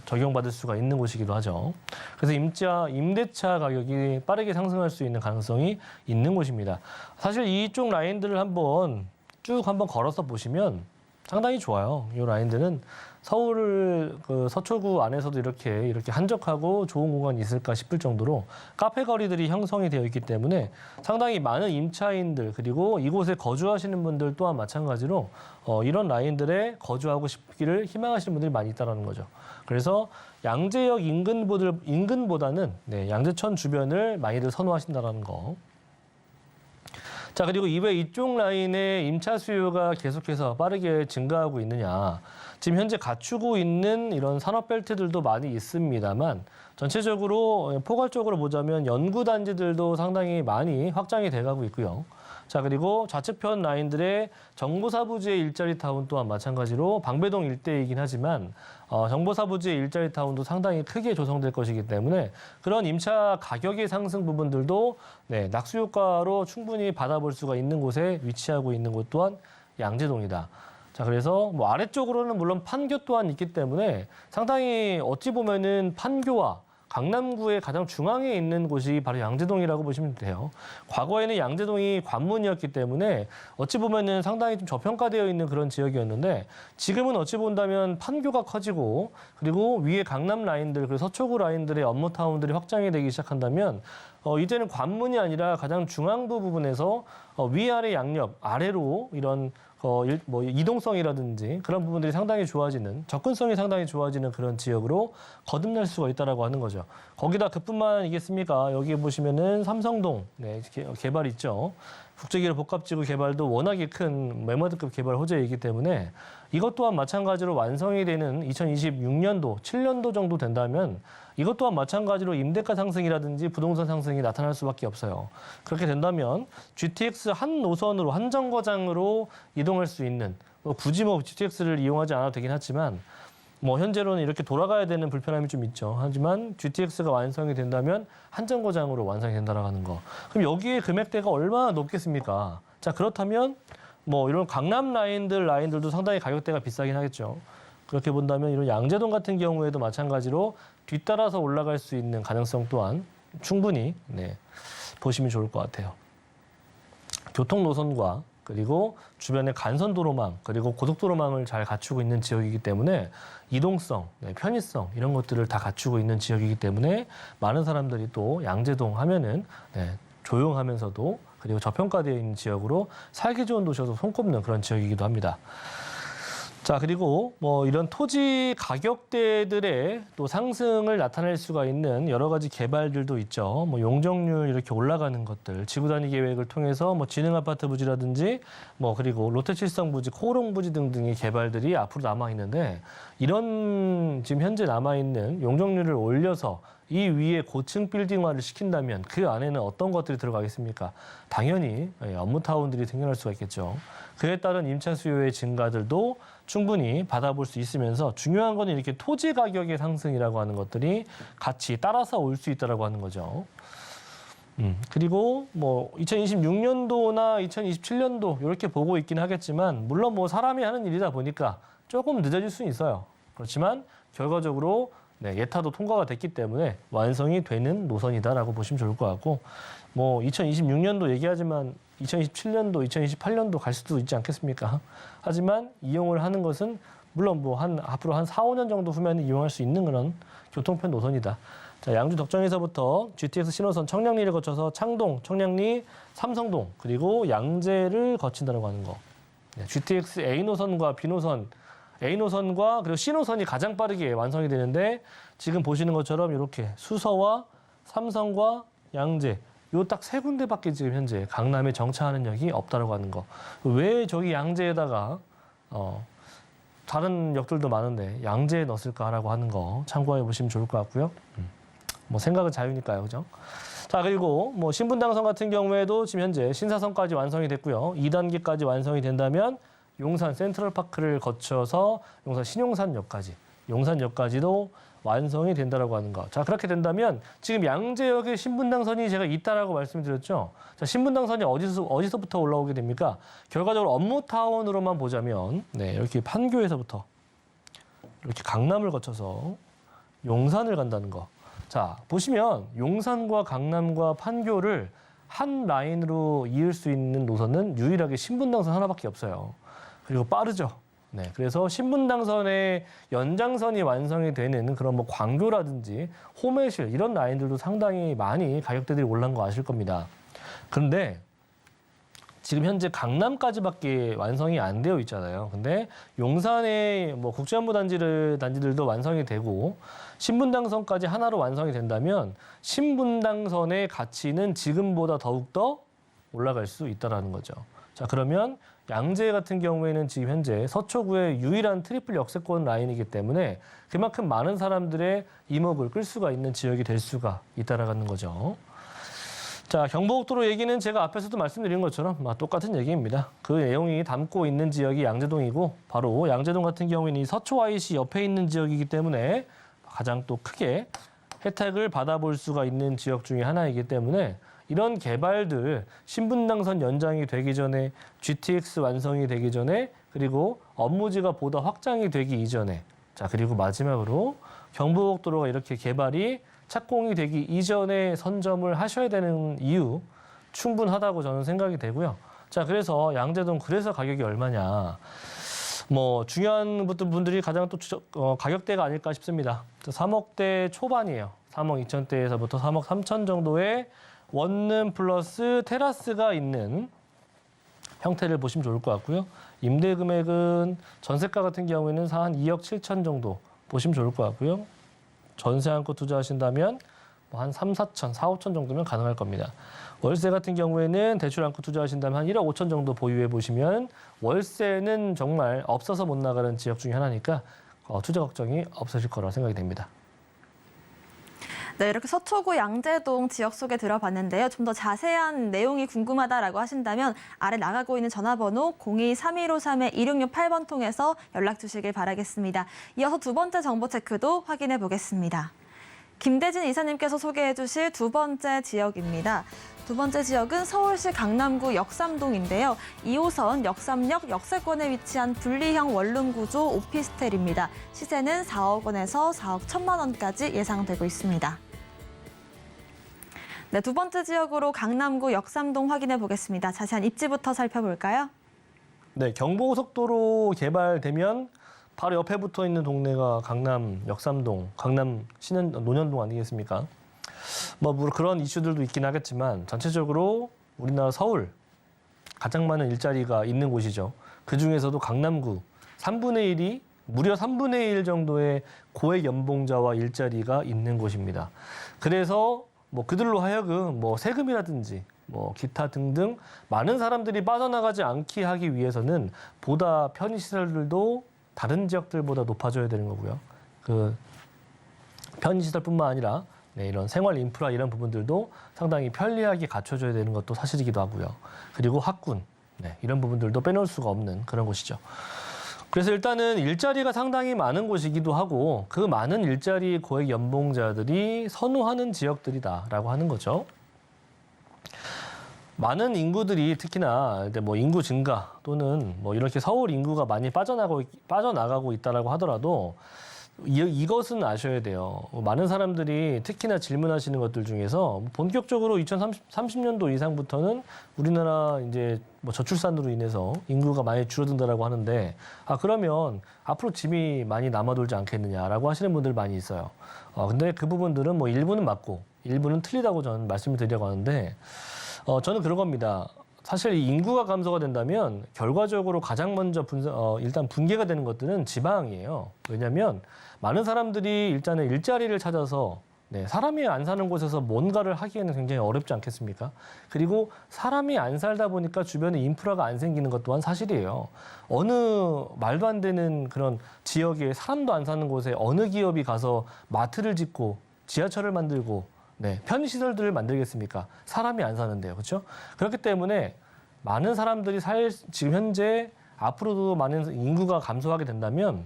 적용받을 수가 있는 곳이기도 하죠. 그래서 임대차 가격이 빠르게 상승할 수 있는 가능성이 있는 곳입니다. 사실 이쪽 라인들을 한번 걸어서 보시면 상당히 좋아요. 이 라인들은 서울 그 서초구 안에서도 이렇게 한적하고 좋은 공간이 있을까 싶을 정도로 카페 거리들이 형성이 되어 있기 때문에 상당히 많은 임차인들 그리고 이곳에 거주하시는 분들 또한 마찬가지로 이런 라인들에 거주하고 싶기를 희망하시는 분들이 많이 있다는 거죠. 그래서 양재역 인근보다는 양재천 주변을 많이들 선호하신다는 거. 자, 그리고 이외 이쪽 라인의 임차 수요가 계속해서 빠르게 증가하고 있느냐. 지금 현재 갖추고 있는 이런 산업벨트들도 많이 있습니다만 전체적으로 포괄적으로 보자면 연구단지들도 상당히 많이 확장이 돼가고 있고요. 자, 그리고 좌측편 라인들의 정보사부지의 일자리 타운 또한 마찬가지로 방배동 일대이긴 하지만 정보사부지의 일자리 타운도 상당히 크게 조성될 것이기 때문에 그런 임차 가격의 상승 부분들도 낙수 효과로 충분히 받아볼 수가 있는 곳에 위치하고 있는 곳 또한 양재동이다. 자, 그래서 뭐 아래쪽으로는 물론 판교 또한 있기 때문에 상당히 어찌 보면은 판교와 강남구의 가장 중앙에 있는 곳이 바로 양재동이라고 보시면 돼요. 과거에는 양재동이 관문이었기 때문에 어찌 보면은 상당히 좀 저평가되어 있는 그런 지역이었는데 지금은 어찌 본다면 판교가 커지고 그리고 위에 강남 라인들 그리고 서초구 라인들의 업무타운들이 확장이 되기 시작한다면 이제는 관문이 아니라 가장 중앙부 부분에서 위아래 양옆 아래로 이런 뭐 이동성이라든지 그런 부분들이 상당히 좋아지는 접근성이 상당히 좋아지는 그런 지역으로 거듭날 수가 있다라고 하는 거죠. 거기다 그뿐만이겠습니까? 여기 보시면은 삼성동 개발 있죠. 국제기록 복합지구 개발도 워낙에 큰 메머드급 개발 호재이기 때문에 이것 또한 마찬가지로 완성이 되는 2026년도, 7년도 정도 된다면 이것 또한 마찬가지로 임대가 상승이라든지 부동산 상승이 나타날 수밖에 없어요. 그렇게 된다면 GTX 한 노선으로, 한 정거장으로 이동할 수 있는, 굳이 뭐 GTX를 이용하지 않아도 되긴 하지만 뭐 현재로는 이렇게 돌아가야 되는 불편함이 좀 있죠. 하지만 GTX가 완성이 된다면 한 정거장으로 완성이 된다라고 하는 거. 그럼 여기에 금액대가 얼마나 높겠습니까? 자, 그렇다면 뭐 이런 강남 라인들도 상당히 가격대가 비싸긴 하겠죠. 그렇게 본다면 이런 양재동 같은 경우에도 마찬가지로 뒤따라서 올라갈 수 있는 가능성 또한 충분히 보시면 좋을 것 같아요. 교통 노선과 그리고 주변의 간선도로망 그리고 고속도로망을 잘 갖추고 있는 지역이기 때문에 이동성, 편의성 이런 것들을 다 갖추고 있는 지역이기 때문에 많은 사람들이 또 양재동 하면은 조용하면서도 그리고 저평가되어 있는 지역으로 살기 좋은 도시여서 손꼽는 그런 지역이기도 합니다. 자, 그리고 뭐 이런 토지 가격대들의 또 상승을 나타낼 수가 있는 여러 가지 개발들도 있죠. 뭐 용적률 이렇게 올라가는 것들, 지구 단위 계획을 통해서 뭐 지능 아파트 부지라든지 뭐 그리고 롯데칠성 부지, 코오롱 부지 등등의 개발들이 앞으로 남아 있는데 이런 지금 현재 남아 있는 용적률을 올려서 이 위에 고층 빌딩화를 시킨다면 그 안에는 어떤 것들이 들어가겠습니까? 당연히 업무타운들이 생겨날 수가 있겠죠. 그에 따른 임차 수요의 증가들도 충분히 받아볼 수 있으면서 중요한 건 이렇게 토지 가격의 상승이라고 하는 것들이 같이 따라서 올 수 있다라고 하는 거죠. 그리고 뭐 2026년도나 2027년도 이렇게 보고 있긴 하겠지만 물론 뭐 사람이 하는 일이다 보니까 조금 늦어질 수는 있어요. 그렇지만 결과적으로 예타도 통과가 됐기 때문에 완성이 되는 노선이다라고 보시면 좋을 것 같고 뭐 2026년도 얘기하지만 2027년도, 2028년도 갈 수도 있지 않겠습니까? 하지만 이용을 하는 것은 물론 뭐 앞으로 한 4, 5년 정도 후면 이용할 수 있는 그런 교통편 노선이다. 자, 양주 덕정에서부터 GTX 신호선 청량리를 거쳐서 창동, 청량리, 삼성동 그리고 양재를 거친다고 하는 거. GTX A 노선과 B 노선 A노선과 그리고 C노선이 가장 빠르게 완성이 되는데 지금 보시는 것처럼 이렇게 수서와 삼성과 양재 요 딱 세 군데밖에 지금 현재 강남에 정차하는 역이 없다라고 하는 거. 왜 저기 양재에다가 다른 역들도 많은데 양재에 넣었을까라고 하는 거 참고해 보시면 좋을 것 같고요. 뭐 생각은 자유니까요, 그죠? 자, 그리고 뭐 신분당선 같은 경우에도 지금 현재 신사선까지 완성이 됐고요. 2단계까지 완성이 된다면 용산 센트럴파크를 거쳐서 용산 용산역까지도 완성이 된다라고 하는 거. 자, 그렇게 된다면 지금 양재역에 신분당선이 제가 있다라고 말씀드렸죠. 자, 신분당선이 어디서부터 올라오게 됩니까? 결과적으로 업무타운으로만 보자면 네, 이렇게 판교에서부터 이렇게 강남을 거쳐서 용산을 간다는 거. 자, 보시면 용산과 강남과 판교를 한 라인으로 이을 수 있는 노선은 유일하게 신분당선 하나밖에 없어요. 그리고 빠르죠. 네, 그래서 신분당선의 연장선이 완성이 되는 그런 뭐 광교라든지 호매실 이런 라인들도 상당히 많이 가격대들이 올라간 거 아실 겁니다. 그런데 지금 현재 강남까지밖에 완성이 안 되어 있잖아요. 근데 용산의 뭐 국제업무 단지들도 완성이 되고 신분당선까지 하나로 완성이 된다면 신분당선의 가치는 지금보다 더욱더 올라갈 수 있다는 거죠. 자, 그러면 양재 같은 경우에는 지금 현재 서초구의 유일한 트리플 역세권 라인이기 때문에 그만큼 많은 사람들의 이목을 끌 수가 있는 지역이 될 수가 있다라는 거죠. 자, 경부고속도로 얘기는 제가 앞에서도 말씀드린 것처럼 똑같은 얘기입니다. 그 내용이 담고 있는 지역이 양재동이고 바로 양재동 같은 경우에는 이 서초 IC 옆에 있는 지역이기 때문에 가장 또 크게 혜택을 받아볼 수가 있는 지역 중에 하나이기 때문에 이런 개발들 신분당선 연장이 되기 전에 GTX 완성이 되기 전에 그리고 업무지가 보다 확장이 되기 이전에 자, 그리고 마지막으로 경부고속도로가 이렇게 개발이 착공이 되기 이전에 선점을 하셔야 되는 이유 충분하다고 저는 생각이 되고요. 자, 그래서 양재동 그래서 가격이 얼마냐. 뭐 중요한 분들이 가장 또 가격대가 아닐까 싶습니다. 3억대 초반이에요. 3억 2천대에서부터 3억 3천 정도의 원룸 플러스 테라스가 있는 형태를 보시면 좋을 것 같고요. 임대 금액은 전세가 같은 경우에는 한 2억 7천 정도 보시면 좋을 것 같고요. 전세 안고 투자하신다면 한 3, 4천, 4, 5천 정도면 가능할 겁니다. 월세 같은 경우에는 대출 안고 투자하신다면 한 1억 5천 정도 보유해 보시면 월세는 정말 없어서 못 나가는 지역 중에 하나니까 투자 걱정이 없으실 거라고 생각이 됩니다. 네, 이렇게 서초구 양재동 지역 속에 들어봤는데요. 좀 더 자세한 내용이 궁금하다라고 하신다면 아래 나가고 있는 전화번호 02-3153-2668번 통해서 연락 주시길 바라겠습니다. 이어서 두 번째 정보 체크도 확인해 보겠습니다. 김대진 이사님께서 소개해 주실 두 번째 지역입니다. 두 번째 지역은 서울시 강남구 역삼동인데요. 2호선 역삼역 역세권에 위치한 분리형 원룸 구조 오피스텔입니다. 시세는 4억 원에서 4억 1천만 원까지 예상되고 있습니다. 네, 두 번째 지역으로 강남구 역삼동 확인해 보겠습니다. 자세한 입지부터 살펴볼까요? 네, 경부고속도로 개발되면 바로 옆에 붙어 있는 동네가 강남 역삼동, 강남 논현동 아니겠습니까? 뭐 그런 이슈들도 있긴 하겠지만 전체적으로 우리나라 서울 가장 많은 일자리가 있는 곳이죠. 그 중에서도 강남구 3분의 1이 무려 3분의 1 정도의 고액 연봉자와 일자리가 있는 곳입니다. 그래서 뭐 그들로 하여금 뭐 세금이라든지 뭐 기타 등등 많은 사람들이 빠져나가지 않게 하기 위해서는 보다 편의시설들도 다른 지역들보다 높아져야 되는 거고요. 그 편의시설뿐만 아니라 네, 이런 생활 인프라 이런 부분들도 상당히 편리하게 갖춰줘야 되는 것도 사실이기도 하고요. 그리고 학군 네, 이런 부분들도 빼놓을 수가 없는 그런 곳이죠. 그래서 일단은 일자리가 상당히 많은 곳이기도 하고 그 많은 일자리 고액 연봉자들이 선호하는 지역들이다라고 하는 거죠. 많은 인구들이 특히나 뭐 인구 증가 또는 뭐 이렇게 서울 인구가 많이 빠져나가고 있다라고 하더라도 이것은 아셔야 돼요. 많은 사람들이 특히나 질문하시는 것들 중에서 본격적으로 2030년도 이상부터는 우리나라 이제 뭐 저출산으로 인해서 인구가 많이 줄어든다라고 하는데 그러면 앞으로 짐이 많이 남아돌지 않겠느냐라고 하시는 분들 많이 있어요. 근데 그 부분들은 뭐 일부는 맞고 일부는 틀리다고 저는 말씀을 드리려고 하는데 저는 그런 겁니다. 사실 이 인구가 감소가 된다면 결과적으로 가장 먼저 일단 붕괴가 되는 것들은 지방이에요. 왜냐하면 많은 사람들이 일단은 일자리를 찾아서 사람이 안 사는 곳에서 뭔가를 하기에는 굉장히 어렵지 않겠습니까? 그리고 사람이 안 살다 보니까 주변에 인프라가 안 생기는 것 또한 사실이에요. 어느 말도 안 되는 그런 지역에 사람도 안 사는 곳에 어느 기업이 가서 마트를 짓고 지하철을 만들고 편의시설들을 만들겠습니까? 사람이 안 사는데요. 그렇죠? 그렇기 때문에 많은 사람들이 지금 현재 앞으로도 많은 인구가 감소하게 된다면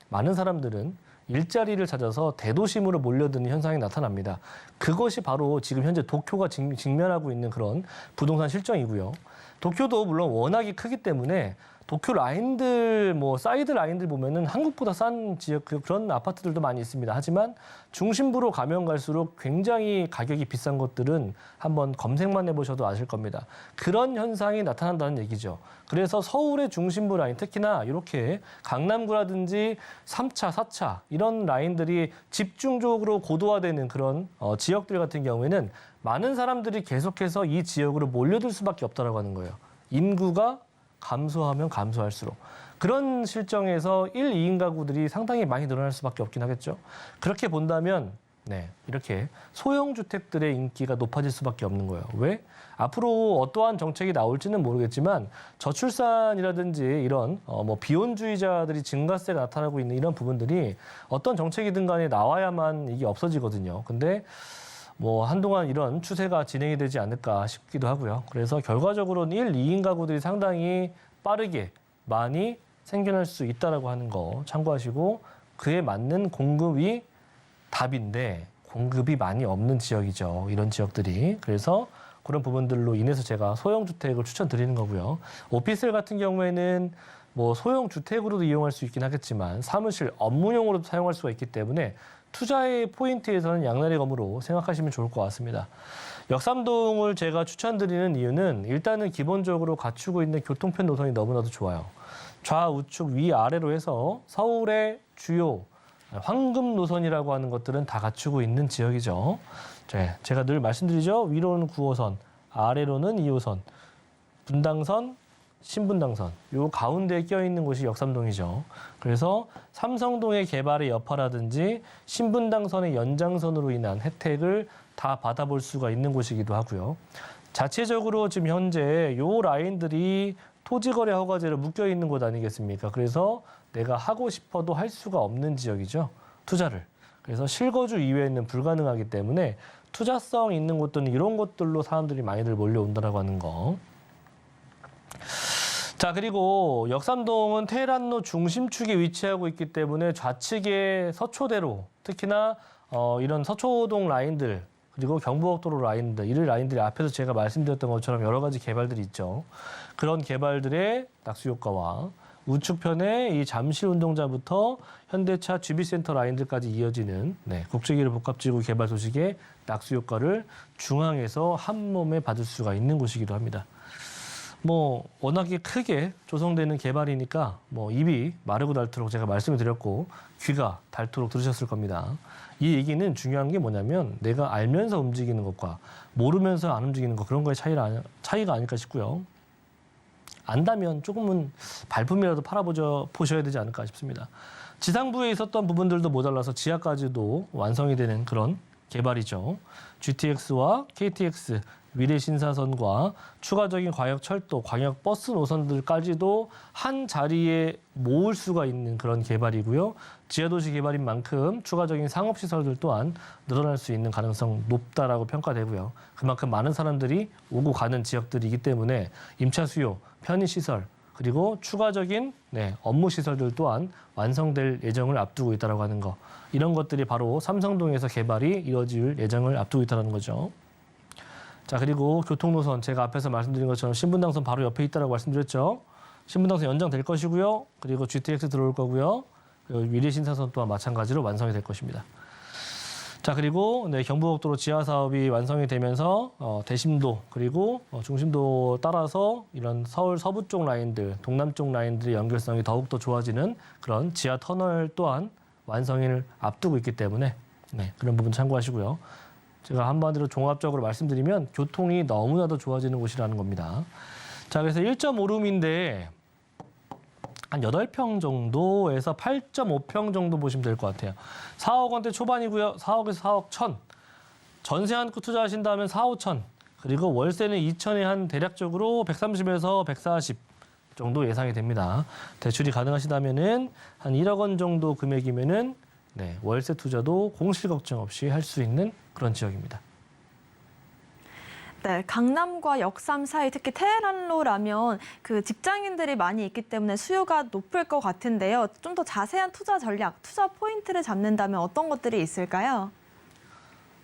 많은 사람들은 일자리를 찾아서 대도심으로 몰려드는 현상이 나타납니다. 그것이 바로 지금 현재 도쿄가 직면하고 있는 그런 부동산 실정이고요. 도쿄도 물론 워낙에 크기 때문에 도쿄 라인들, 사이드 라인들 보면은 한국보다 싼 지역 그런 아파트들도 많이 있습니다. 하지만 중심부로 가면 갈수록 굉장히 가격이 비싼 것들은 한번 검색만 해보셔도 아실 겁니다. 그런 현상이 나타난다는 얘기죠. 그래서 서울의 중심부 라인, 특히나 이렇게 강남구라든지 3차, 4차 이런 라인들이 집중적으로 고도화되는 그런 지역들 같은 경우에는 많은 사람들이 계속해서 이 지역으로 몰려들 수밖에 없다라고 하는 거예요. 인구가 감소하면 감소할수록. 그런 실정에서 1, 2인 가구들이 상당히 많이 늘어날 수밖에 없긴 하겠죠. 그렇게 본다면 이렇게 소형 주택들의 인기가 높아질 수밖에 없는 거예요. 왜? 앞으로 어떠한 정책이 나올지는 모르겠지만 저출산이라든지 이런 비혼주의자들이 증가세가 나타나고 있는 이런 부분들이 어떤 정책이든 간에 나와야만 이게 없어지거든요. 근데 한동안 이런 추세가 진행이 되지 않을까 싶기도 하고요. 그래서 결과적으로는 1, 2인 가구들이 상당히 빠르게 많이 생겨날 수 있다라고 하는 거 참고하시고 그에 맞는 공급이 답인데 공급이 많이 없는 지역이죠. 이런 지역들이. 그래서 그런 부분들로 인해서 제가 소형 주택을 추천드리는 거고요. 오피스텔 같은 경우에는 소형 주택으로도 이용할 수 있긴 하겠지만 사무실 업무용으로도 사용할 수가 있기 때문에 투자의 포인트에서는 양날의 검으로 생각하시면 좋을 것 같습니다. 역삼동을 제가 추천드리는 이유는 일단은 기본적으로 갖추고 있는 교통편 노선이 너무나도 좋아요. 좌우측 위아래로 해서 서울의 주요 황금 노선이라고 하는 것들은 다 갖추고 있는 지역이죠. 제가 늘 말씀드리죠. 위로는 9호선, 아래로는 2호선, 분당선, 신분당선, 요 가운데에 껴있는 곳이 역삼동이죠. 그래서 삼성동의 개발의 여파라든지 신분당선의 연장선으로 인한 혜택을 다 받아볼 수가 있는 곳이기도 하고요. 자체적으로 지금 현재 요 라인들이 토지거래 허가제로 묶여있는 곳 아니겠습니까? 그래서 내가 하고 싶어도 할 수가 없는 지역이죠. 투자를. 그래서 실거주 이외에는 불가능하기 때문에 투자성 있는 곳들은 이런 곳들로 사람들이 많이들 몰려온다라고 하는 거. 자, 그리고 역삼동은 테헤란로 중심축에 위치하고 있기 때문에 좌측의 서초대로, 특히나 이런 서초동 라인들, 그리고 경부고속도로 라인들, 이런 라인들이 앞에서 제가 말씀드렸던 것처럼 여러 가지 개발들이 있죠. 그런 개발들의 낙수 효과와 우측편에 이 잠실운동장부터 현대차 GB센터 라인들까지 이어지는 국제기류 복합지구 개발 소식의 낙수 효과를 중앙에서 한 몸에 받을 수가 있는 곳이기도 합니다. 워낙에 크게 조성되는 개발이니까 입이 마르고 닳도록 제가 말씀을 드렸고 귀가 닳도록 들으셨을 겁니다. 이 얘기는 중요한 게 뭐냐면 내가 알면서 움직이는 것과 모르면서 안 움직이는 것 그런 거의 차이가 아닐까 싶고요. 안다면 조금은 발품이라도 팔아보셔야 되지 않을까 싶습니다. 지상부에 있었던 부분들도 모자라서 지하까지도 완성이 되는 그런 개발이죠. GTX와 KTX, 미래신사선과 추가적인 광역철도, 광역버스 노선들까지도 한 자리에 모을 수가 있는 그런 개발이고요. 지하도시 개발인 만큼 추가적인 상업시설들 또한 늘어날 수 있는 가능성 높다라고 평가되고요. 그만큼 많은 사람들이 오고 가는 지역들이기 때문에 임차 수요, 편의시설, 그리고 추가적인 업무시설들 또한 완성될 예정을 앞두고 있다고 하는 거. 이런 것들이 바로 삼성동에서 개발이 이루어질 예정을 앞두고 있다는 거죠. 자, 그리고 교통노선 제가 앞에서 말씀드린 것처럼 신분당선 바로 옆에 있다고 말씀드렸죠. 신분당선 연장될 것이고요. 그리고 GTX 들어올 거고요. 그리고 미래신사선 또한 마찬가지로 완성이 될 것입니다. 자, 그리고 경부고속도로 지하 사업이 완성이 되면서 대심도 그리고 중심도 따라서 이런 서울 서부 쪽 라인들, 동남 쪽 라인들의 연결성이 더욱더 좋아지는 그런 지하 터널 또한 완성을 앞두고 있기 때문에 그런 부분 참고하시고요. 제가 한마디로 종합적으로 말씀드리면 교통이 너무나도 좋아지는 곳이라는 겁니다. 자, 그래서 1.5룸인데 한 8평 정도에서 8.5평 정도 보시면 될 것 같아요. 4억 원대 초반이고요. 4억에서 4억 1천. 전세 한구 투자하신다면 4, 5천. 그리고 월세는 2천에 한 대략적으로 130에서 140 정도 예상이 됩니다. 대출이 가능하시다면은 한 1억 원 정도 금액이면은 네, 월세 투자도 공실 걱정 없이 할 수 있는 그런 지역입니다. 네, 강남과 역삼 사이 특히 테헤란로라면 그 직장인들이 많이 있기 때문에 수요가 높을 것 같은데요. 좀 더 자세한 투자 전략, 투자 포인트를 잡는다면 어떤 것들이 있을까요?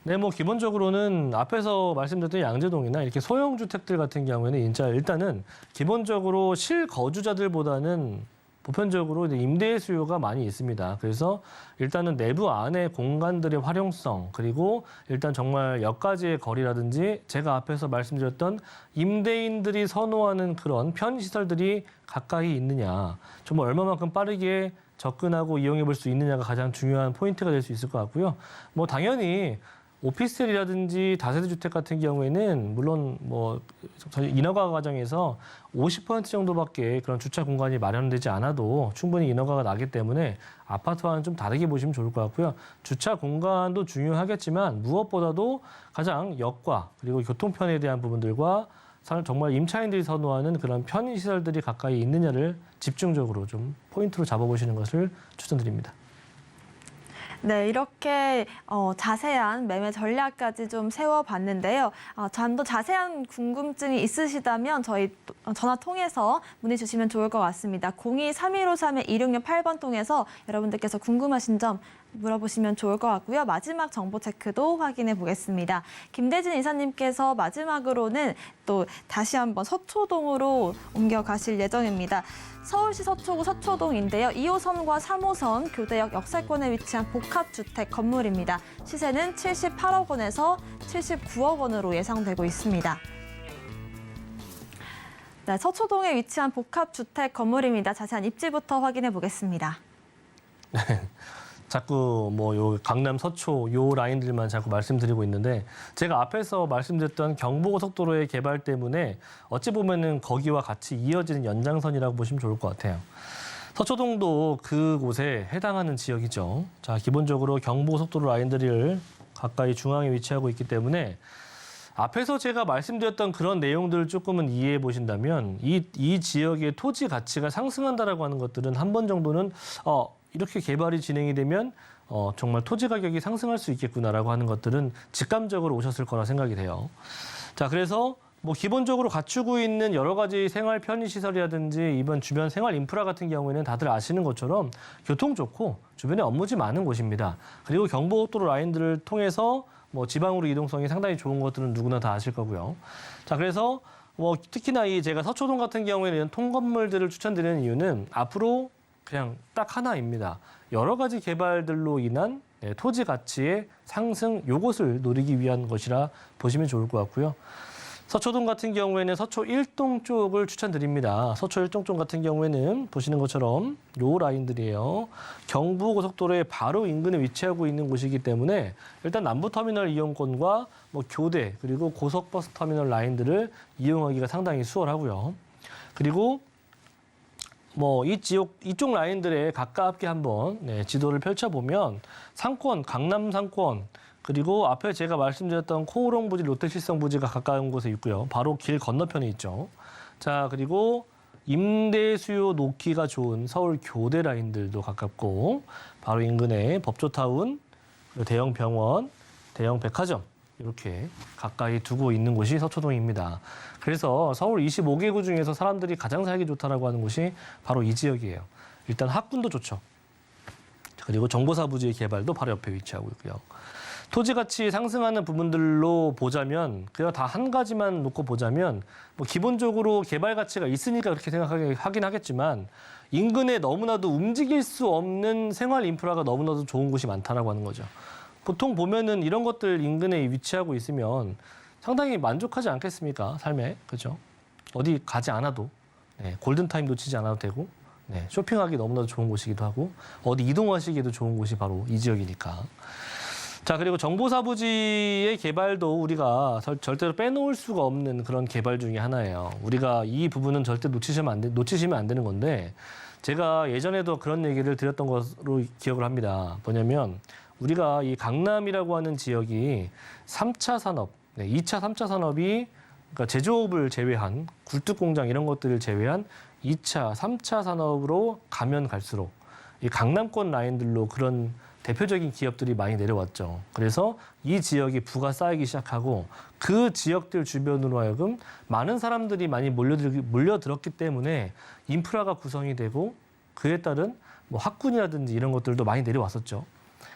네, 뭐 기본적으로는 앞에서 말씀드렸던 양재동이나 이렇게 소형 주택들 같은 경우에는 진짜 일단은 기본적으로 실거주자들보다는 보편적으로 이제 임대 수요가 많이 있습니다. 그래서 일단은 내부 안의 공간들의 활용성, 그리고 일단 정말 역까지의 거리라든지 제가 앞에서 말씀드렸던 임대인들이 선호하는 그런 편의시설들이 가까이 있느냐, 정말 얼마만큼 빠르게 접근하고 이용해 볼 수 있느냐가 가장 중요한 포인트가 될 수 있을 것 같고요. 뭐 당연히 오피스텔이라든지 다세대 주택 같은 경우에는 물론 뭐 인허가 과정에서 50% 정도밖에 그런 주차 공간이 마련되지 않아도 충분히 인허가가 나기 때문에 아파트와는 좀 다르게 보시면 좋을 것 같고요. 주차 공간도 중요하겠지만 무엇보다도 가장 역과 그리고 교통편에 대한 부분들과 정말 임차인들이 선호하는 그런 편의시설들이 가까이 있느냐를 집중적으로 좀 포인트로 잡아보시는 것을 추천드립니다. 네, 이렇게 자세한 매매 전략까지 좀 세워봤는데요. 좀 더 자세한 궁금증이 있으시다면 저희 전화 통해서 문의 주시면 좋을 것 같습니다. 02-3153-2668번 통해서 여러분들께서 궁금하신 점 물어보시면 좋을 것 같고요. 마지막 정보 체크도 확인해 보겠습니다. 김대진 이사님께서 마지막으로는 또 다시 한번 서초동으로 옮겨가실 예정입니다. 서울시 서초구 서초동인데요. 2호선과 3호선 교대역 역세권에 위치한 복합주택 건물입니다. 시세는 78억 원에서 79억 원으로 예상되고 있습니다. 네, 서초동에 위치한 복합주택 건물입니다. 자세한 입지부터 확인해 보겠습니다. 자꾸 뭐 요 강남 서초 요 라인들만 자꾸 말씀드리고 있는데 제가 앞에서 말씀드렸던 경부고속도로의 개발 때문에 어찌 보면은 거기와 같이 이어지는 연장선이라고 보시면 좋을 것 같아요. 서초동도 그곳에 해당하는 지역이죠. 자, 기본적으로 경부고속도로 라인들을 가까이 중앙에 위치하고 있기 때문에 앞에서 제가 말씀드렸던 그런 내용들을 조금은 이해해 보신다면 이 지역의 토지 가치가 상승한다라고 하는 것들은 한 번 정도는 이렇게 개발이 진행이 되면 정말 토지 가격이 상승할 수 있겠구나라고 하는 것들은 직감적으로 오셨을 거라 생각이 돼요. 자, 그래서 뭐 기본적으로 갖추고 있는 여러 가지 생활 편의시설이라든지 이번 주변 생활 인프라 같은 경우에는 다들 아시는 것처럼 교통 좋고 주변에 업무지 많은 곳입니다. 그리고 경부고속도로 라인들을 통해서 뭐 지방으로 이동성이 상당히 좋은 것들은 누구나 다 아실 거고요. 자, 그래서 뭐 특히나 제가 서초동 같은 경우에는 통건물들을 추천드리는 이유는 앞으로 그냥 딱 하나입니다. 여러 가지 개발들로 인한 토지 가치의 상승, 요것을 노리기 위한 것이라 보시면 좋을 것 같고요. 서초동 같은 경우에는 서초 1동 쪽을 추천드립니다. 서초 1동 쪽 같은 경우에는 보시는 것처럼 요 라인들이에요. 경부고속도로의 바로 인근에 위치하고 있는 곳이기 때문에 일단 남부터미널 이용권과 뭐 교대 그리고 고속버스 터미널 라인들을 이용하기가 상당히 수월하고요. 그리고 뭐 이쪽 라인들에 가깝게 한번 지도를 펼쳐보면 상권, 강남 상권, 그리고 앞에 제가 말씀드렸던 코오롱 부지, 롯데실성 부지가 가까운 곳에 있고요. 바로 길 건너편에 있죠. 자, 그리고 임대 수요 놓기가 좋은 서울 교대 라인들도 가깝고 바로 인근에 법조타운, 대형 병원, 대형 백화점 이렇게 가까이 두고 있는 곳이 서초동입니다. 그래서 서울 25개구 중에서 사람들이 가장 살기 좋다라고 하는 곳이 바로 이 지역이에요. 일단 학군도 좋죠. 그리고 정보사 부지의 개발도 바로 옆에 위치하고 있고요. 토지 가치 상승하는 부분들로 보자면 그냥 다 한 가지만 놓고 보자면 뭐 기본적으로 개발 가치가 있으니까 그렇게 생각하긴 하겠지만 인근에 너무나도 움직일 수 없는 생활 인프라가 너무나도 좋은 곳이 많다라고 하는 거죠. 보통 보면은 이런 것들 인근에 위치하고 있으면 상당히 만족하지 않겠습니까? 삶에. 그죠? 어디 가지 않아도 골든타임 놓치지 않아도 되고 쇼핑하기 너무나도 좋은 곳이기도 하고 어디 이동하시기에도 좋은 곳이 바로 이 지역이니까. 자, 그리고 정보사부지의 개발도 우리가 절대로 빼놓을 수가 없는 그런 개발 중에 하나예요. 우리가 이 부분은 절대 놓치시면 안 되는 건데 제가 예전에도 그런 얘기를 드렸던 것으로 기억을 합니다. 뭐냐면 우리가 이 강남이라고 하는 지역이 3차 산업, 2차, 3차 산업이 그러니까 제조업을 제외한 굴뚝공장 이런 것들을 제외한 2차, 3차 산업으로 가면 갈수록 이 강남권 라인들로 그런 대표적인 기업들이 많이 내려왔죠. 그래서 이 지역에 부가 쌓이기 시작하고 그 지역들 주변으로 하여금 많은 사람들이 많이 몰려들었기 때문에 인프라가 구성이 되고 그에 따른 뭐 학군이라든지 이런 것들도 많이 내려왔었죠.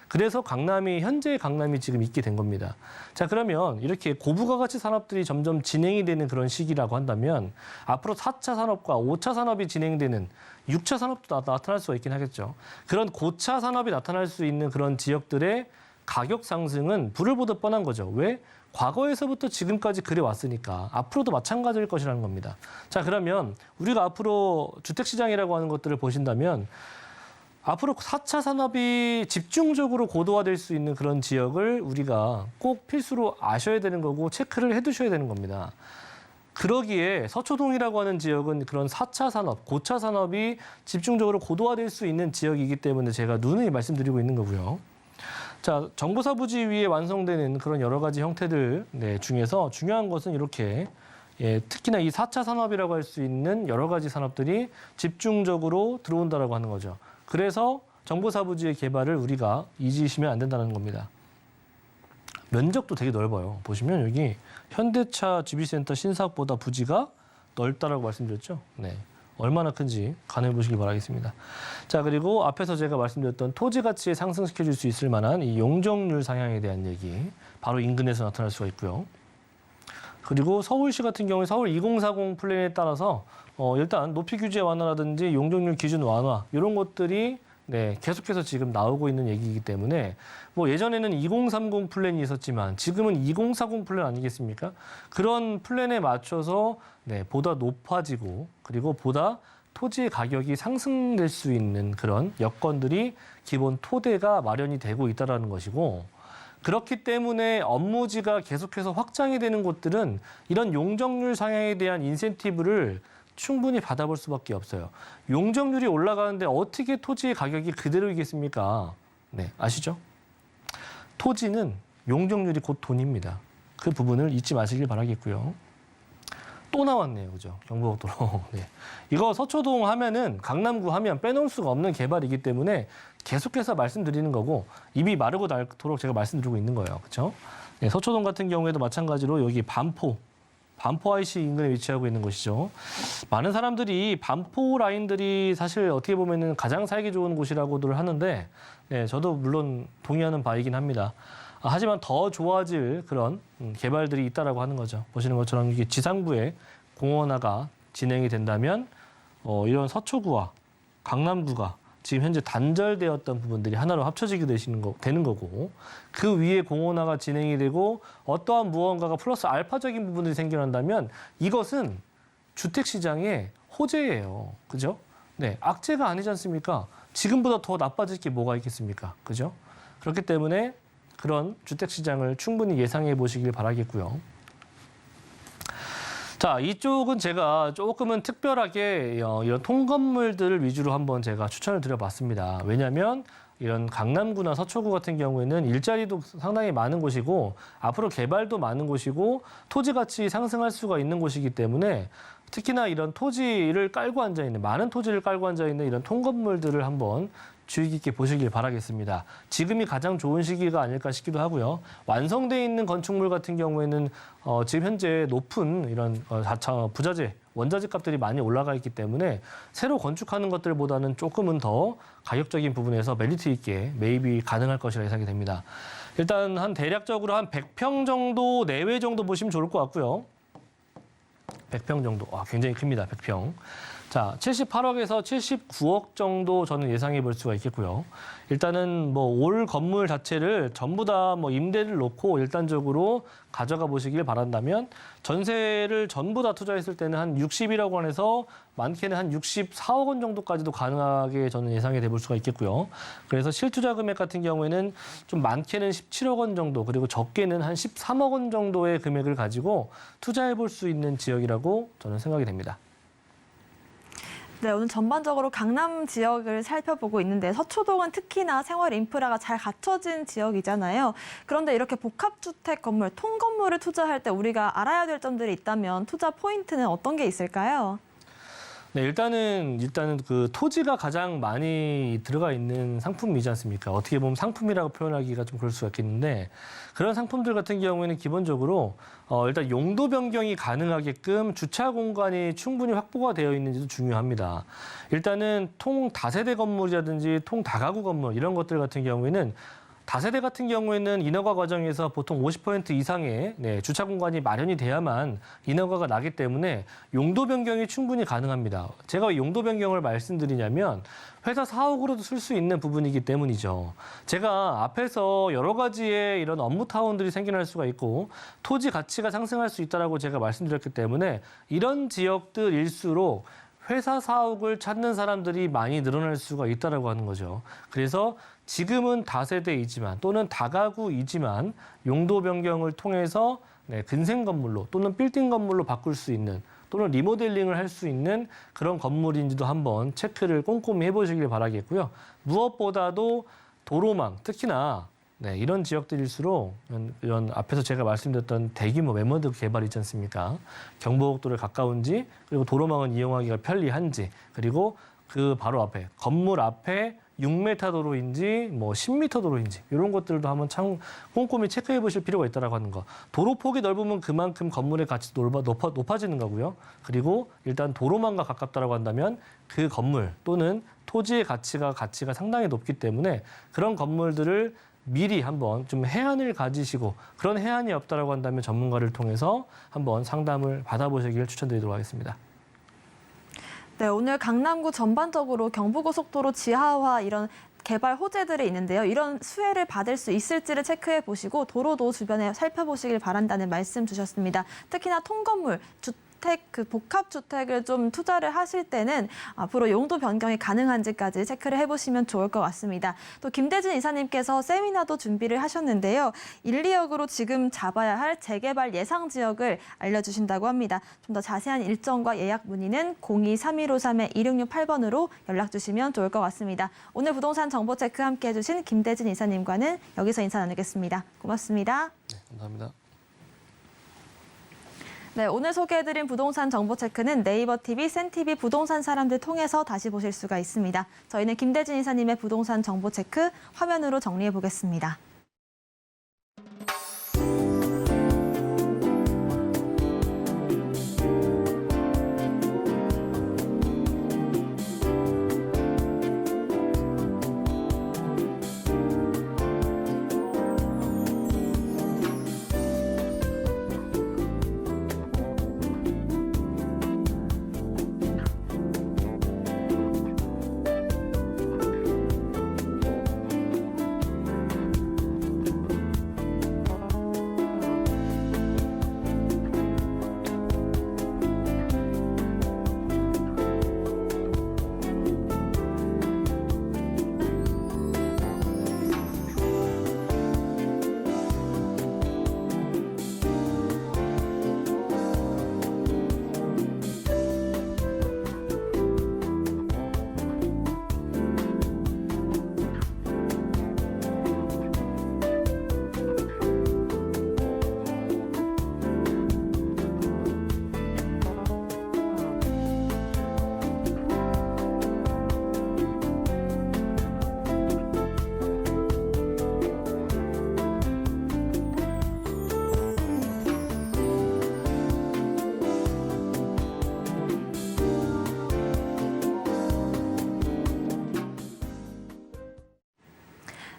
그래서 현재 강남이 지금 있게 된 겁니다. 자, 그러면 이렇게 고부가가치 산업들이 점점 진행이 되는 그런 시기라고 한다면 앞으로 4차 산업과 5차 산업이 진행되는 6차 산업도 나타날 수가 있긴 하겠죠. 그런 고차 산업이 나타날 수 있는 그런 지역들의 가격 상승은 불을 보듯 뻔한 거죠. 왜? 과거에서부터 지금까지 그래 왔으니까 앞으로도 마찬가지일 것이라는 겁니다. 자, 그러면 우리가 앞으로 주택시장이라고 하는 것들을 보신다면 앞으로 4차 산업이 집중적으로 고도화될 수 있는 그런 지역을 우리가 꼭 필수로 아셔야 되는 거고 체크를 해두셔야 되는 겁니다. 그러기에 서초동이라고 하는 지역은 그런 4차 산업, 고차 산업이 집중적으로 고도화될 수 있는 지역이기 때문에 제가 누누이 말씀드리고 있는 거고요. 자, 정보사 부지 위에 완성되는 그런 여러 가지 형태들 중에서 중요한 것은 이렇게 특히나 이 4차 산업이라고 할 수 있는 여러 가지 산업들이 집중적으로 들어온다라고 하는 거죠. 그래서 정보사 부지의 개발을 우리가 잊으시면 안 된다는 겁니다. 면적도 되게 넓어요. 보시면 여기 현대차 GB센터 신사옥보다 부지가 넓다라고 말씀드렸죠. 네, 얼마나 큰지 가늠해 보시기 바라겠습니다. 자, 그리고 앞에서 제가 말씀드렸던 토지 가치에 상승시켜줄 수 있을 만한 이 용적률 상향에 대한 얘기, 바로 인근에서 나타날 수가 있고요. 그리고 서울시 같은 경우에 서울 2040 플랜에 따라서 일단 높이 규제 완화라든지 용적률 기준 완화 이런 것들이 계속해서 지금 나오고 있는 얘기이기 때문에 뭐 예전에는 2030 플랜이 있었지만 지금은 2040 플랜 아니겠습니까? 그런 플랜에 맞춰서 보다 높아지고 그리고 보다 토지의 가격이 상승될 수 있는 그런 여건들이 기본 토대가 마련이 되고 있다는 것이고 그렇기 때문에 업무지가 계속해서 확장이 되는 곳들은 이런 용적률 상향에 대한 인센티브를 충분히 받아볼 수밖에 없어요. 용적률이 올라가는데 어떻게 토지의 가격이 그대로이겠습니까? 네, 아시죠? 토지는 용적률이 곧 돈입니다. 그 부분을 잊지 마시길 바라겠고요. 또 나왔네요, 그죠? 경부고속도로. 네. 이거 서초동 하면은 강남구 하면 빼놓을 수가 없는 개발이기 때문에 계속해서 말씀드리는 거고 입이 마르고 닳도록 제가 말씀드리고 있는 거예요, 그렇죠? 네, 서초동 같은 경우에도 마찬가지로 여기 반포 IC 인근에 위치하고 있는 곳이죠. 많은 사람들이 반포 라인들이 사실 어떻게 보면은 가장 살기 좋은 곳이라고들 하는데, 네, 저도 물론 동의하는 바이긴 합니다. 하지만 더 좋아질 그런 개발들이 있다라고 하는 거죠. 보시는 것처럼 이게 지상부에 공원화가 진행이 된다면 이런 서초구와 강남구가 지금 현재 단절되었던 부분들이 하나로 합쳐지게 되는 거고 그 위에 공원화가 진행이 되고 어떠한 무언가가 플러스 알파적인 부분들이 생겨난다면 이것은 주택시장의 호재예요. 그죠? 네, 악재가 아니지 않습니까? 지금보다 더 나빠질 게 뭐가 있겠습니까? 그죠? 그렇기 때문에 그런 주택시장을 충분히 예상해 보시길 바라겠고요. 자, 이쪽은 제가 조금은 특별하게 이런 통건물들을 위주로 한번 제가 추천을 드려봤습니다. 왜냐하면 이런 강남구나 서초구 같은 경우에는 일자리도 상당히 많은 곳이고 앞으로 개발도 많은 곳이고 토지 가치 상승할 수가 있는 곳이기 때문에 특히나 이런 토지를 깔고 앉아있는 많은 토지를 깔고 앉아있는 이런 통건물들을 한번 주의 깊게 보시길 바라겠습니다. 지금이 가장 좋은 시기가 아닐까 싶기도 하고요. 완성돼 있는 건축물 같은 경우에는 지금 현재 높은 이런 부자재, 원자재 값들이 많이 올라가 있기 때문에 새로 건축하는 것들보다는 조금은 더 가격적인 부분에서 메리트 있게 매입이 가능할 것이라 예상이 됩니다. 일단 한 대략적으로 한 100평 정도 내외 정도 보시면 좋을 것 같고요. 100평 정도, 굉장히 큽니다. 100평. 자, 78억에서 79억 정도 저는 예상해 볼 수가 있겠고요. 일단은 뭐 올 건물 자체를 전부 다 뭐 임대를 놓고 일단적으로 가져가 보시길 바란다면 전세를 전부 다 투자했을 때는 한 61억 원에서 많게는 한 64억 원 정도까지도 가능하게 저는 예상이 돼 볼 수가 있겠고요. 그래서 실투자 금액 같은 경우에는 좀 많게는 17억 원 정도 그리고 적게는 한 13억 원 정도의 금액을 가지고 투자해 볼 수 있는 지역이라고 저는 생각이 됩니다. 네, 오늘 전반적으로 강남 지역을 살펴보고 있는데 서초동은 특히나 생활 인프라가 잘 갖춰진 지역이잖아요. 그런데 이렇게 복합주택 건물, 통건물을 투자할 때 우리가 알아야 될 점들이 있다면 투자 포인트는 어떤 게 있을까요? 네, 일단은 그 토지가 가장 많이 들어가 있는 상품이지 않습니까? 어떻게 보면 상품이라고 표현하기가 좀 그럴 수가 있겠는데 그런 상품들 같은 경우에는 기본적으로 일단 용도 변경이 가능하게끔 주차 공간이 충분히 확보가 되어 있는지도 중요합니다. 일단은 통 다세대 건물이라든지 통 다가구 건물 이런 것들 같은 경우에는 다세대 같은 경우에는 인허가 과정에서 보통 50% 이상의 주차 공간이 마련이 돼야만 인허가가 나기 때문에 용도 변경이 충분히 가능합니다. 제가 왜 용도 변경을 말씀드리냐면 회사 사옥으로도 쓸 수 있는 부분이기 때문이죠. 제가 앞에서 여러 가지의 이런 업무타운들이 생겨날 수가 있고 토지 가치가 상승할 수 있다고 제가 말씀드렸기 때문에 이런 지역들일수록 회사 사옥을 찾는 사람들이 많이 늘어날 수가 있다고 하는 거죠. 그래서 지금은 다세대이지만 또는 다가구이지만 용도 변경을 통해서 근생 건물로 또는 빌딩 건물로 바꿀 수 있는 또는 리모델링을 할 수 있는 그런 건물인지도 한번 체크를 꼼꼼히 해보시길 바라겠고요. 무엇보다도 도로망, 특히나 이런 지역들일수록 이런 앞에서 제가 말씀드렸던 대규모 멤버드 개발 있지 않습니까? 경부고속도로에 가까운지 그리고 도로망은 이용하기가 편리한지 그리고 그 바로 앞에 건물 앞에 6m 도로인지 뭐 10m 도로인지 이런 것들도 한번 참 꼼꼼히 체크해 보실 필요가 있다고 하는 거. 도로 폭이 넓으면 그만큼 건물의 가치도 높아지는 거고요. 그리고 일단 도로망과 가깝다고 한다면 그 건물 또는 토지의 가치가 상당히 높기 때문에 그런 건물들을 미리 한번 좀 해안을 가지시고 그런 해안이 없다라고 한다면 전문가를 통해서 한번 상담을 받아보시길 추천드리도록 하겠습니다. 네, 오늘 강남구 전반적으로 경부고속도로 지하화 이런 개발 호재들이 있는데요. 이런 수혜를 받을 수 있을지를 체크해 보시고 도로도 주변에 살펴보시길 바란다는 말씀 주셨습니다. 특히나 통건물, 복합주택을 좀 투자를 하실 때는 앞으로 용도 변경이 가능한지까지 체크를 해보시면 좋을 것 같습니다. 또 김대진 이사님께서 세미나도 준비를 하셨는데요. 1, 2역으로 지금 잡아야 할 재개발 예상 지역을 알려주신다고 합니다. 좀 더 자세한 일정과 예약 문의는 02-3153-2668번으로 연락 주시면 좋을 것 같습니다. 오늘 부동산 정보 체크 함께 해주신 김대진 이사님과는 여기서 인사 나누겠습니다. 고맙습니다. 네, 감사합니다. 네, 오늘 소개해드린 부동산 정보 체크는 네이버 TV, 센TV 부동산 사람들 통해서 다시 보실 수가 있습니다. 저희는 김대진 이사님의 부동산 정보 체크 화면으로 정리해 보겠습니다.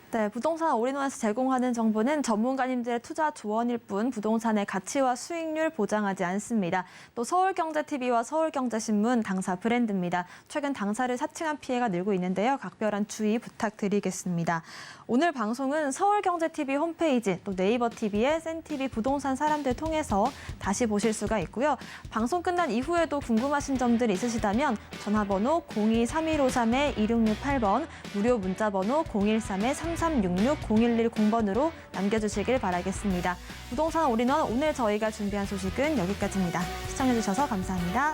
네, 부동산 올인원에서 제공하는 정보는 전문가님들의 투자 조언일 뿐 부동산의 가치와 수익률 보장하지 않습니다. 또 서울경제TV와 서울경제신문 당사 브랜드입니다. 최근 당사를 사칭한 피해가 늘고 있는데요. 각별한 주의 부탁드리겠습니다. 오늘 방송은 서울경제TV 홈페이지 또 네이버TV의 센TV 부동산 사람들 통해서 다시 보실 수가 있고요. 방송 끝난 이후에도 궁금하신 점들 있으시다면 전화번호 02-3153-2668번, 무료 문자번호 013-3366-0110번으로 남겨주시길 바라겠습니다. 부동산 올인원 오늘 저희가 준비한 소식은 여기까지입니다. 시청해주셔서 감사합니다.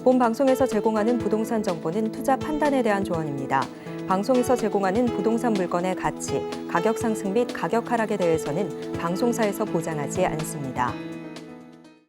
본 방송에서 제공하는 부동산 정보는 투자 판단에 대한 조언입니다. 방송에서 제공하는 부동산 물건의 가치, 가격 상승 및 가격 하락에 대해서는 방송사에서 보장하지 않습니다.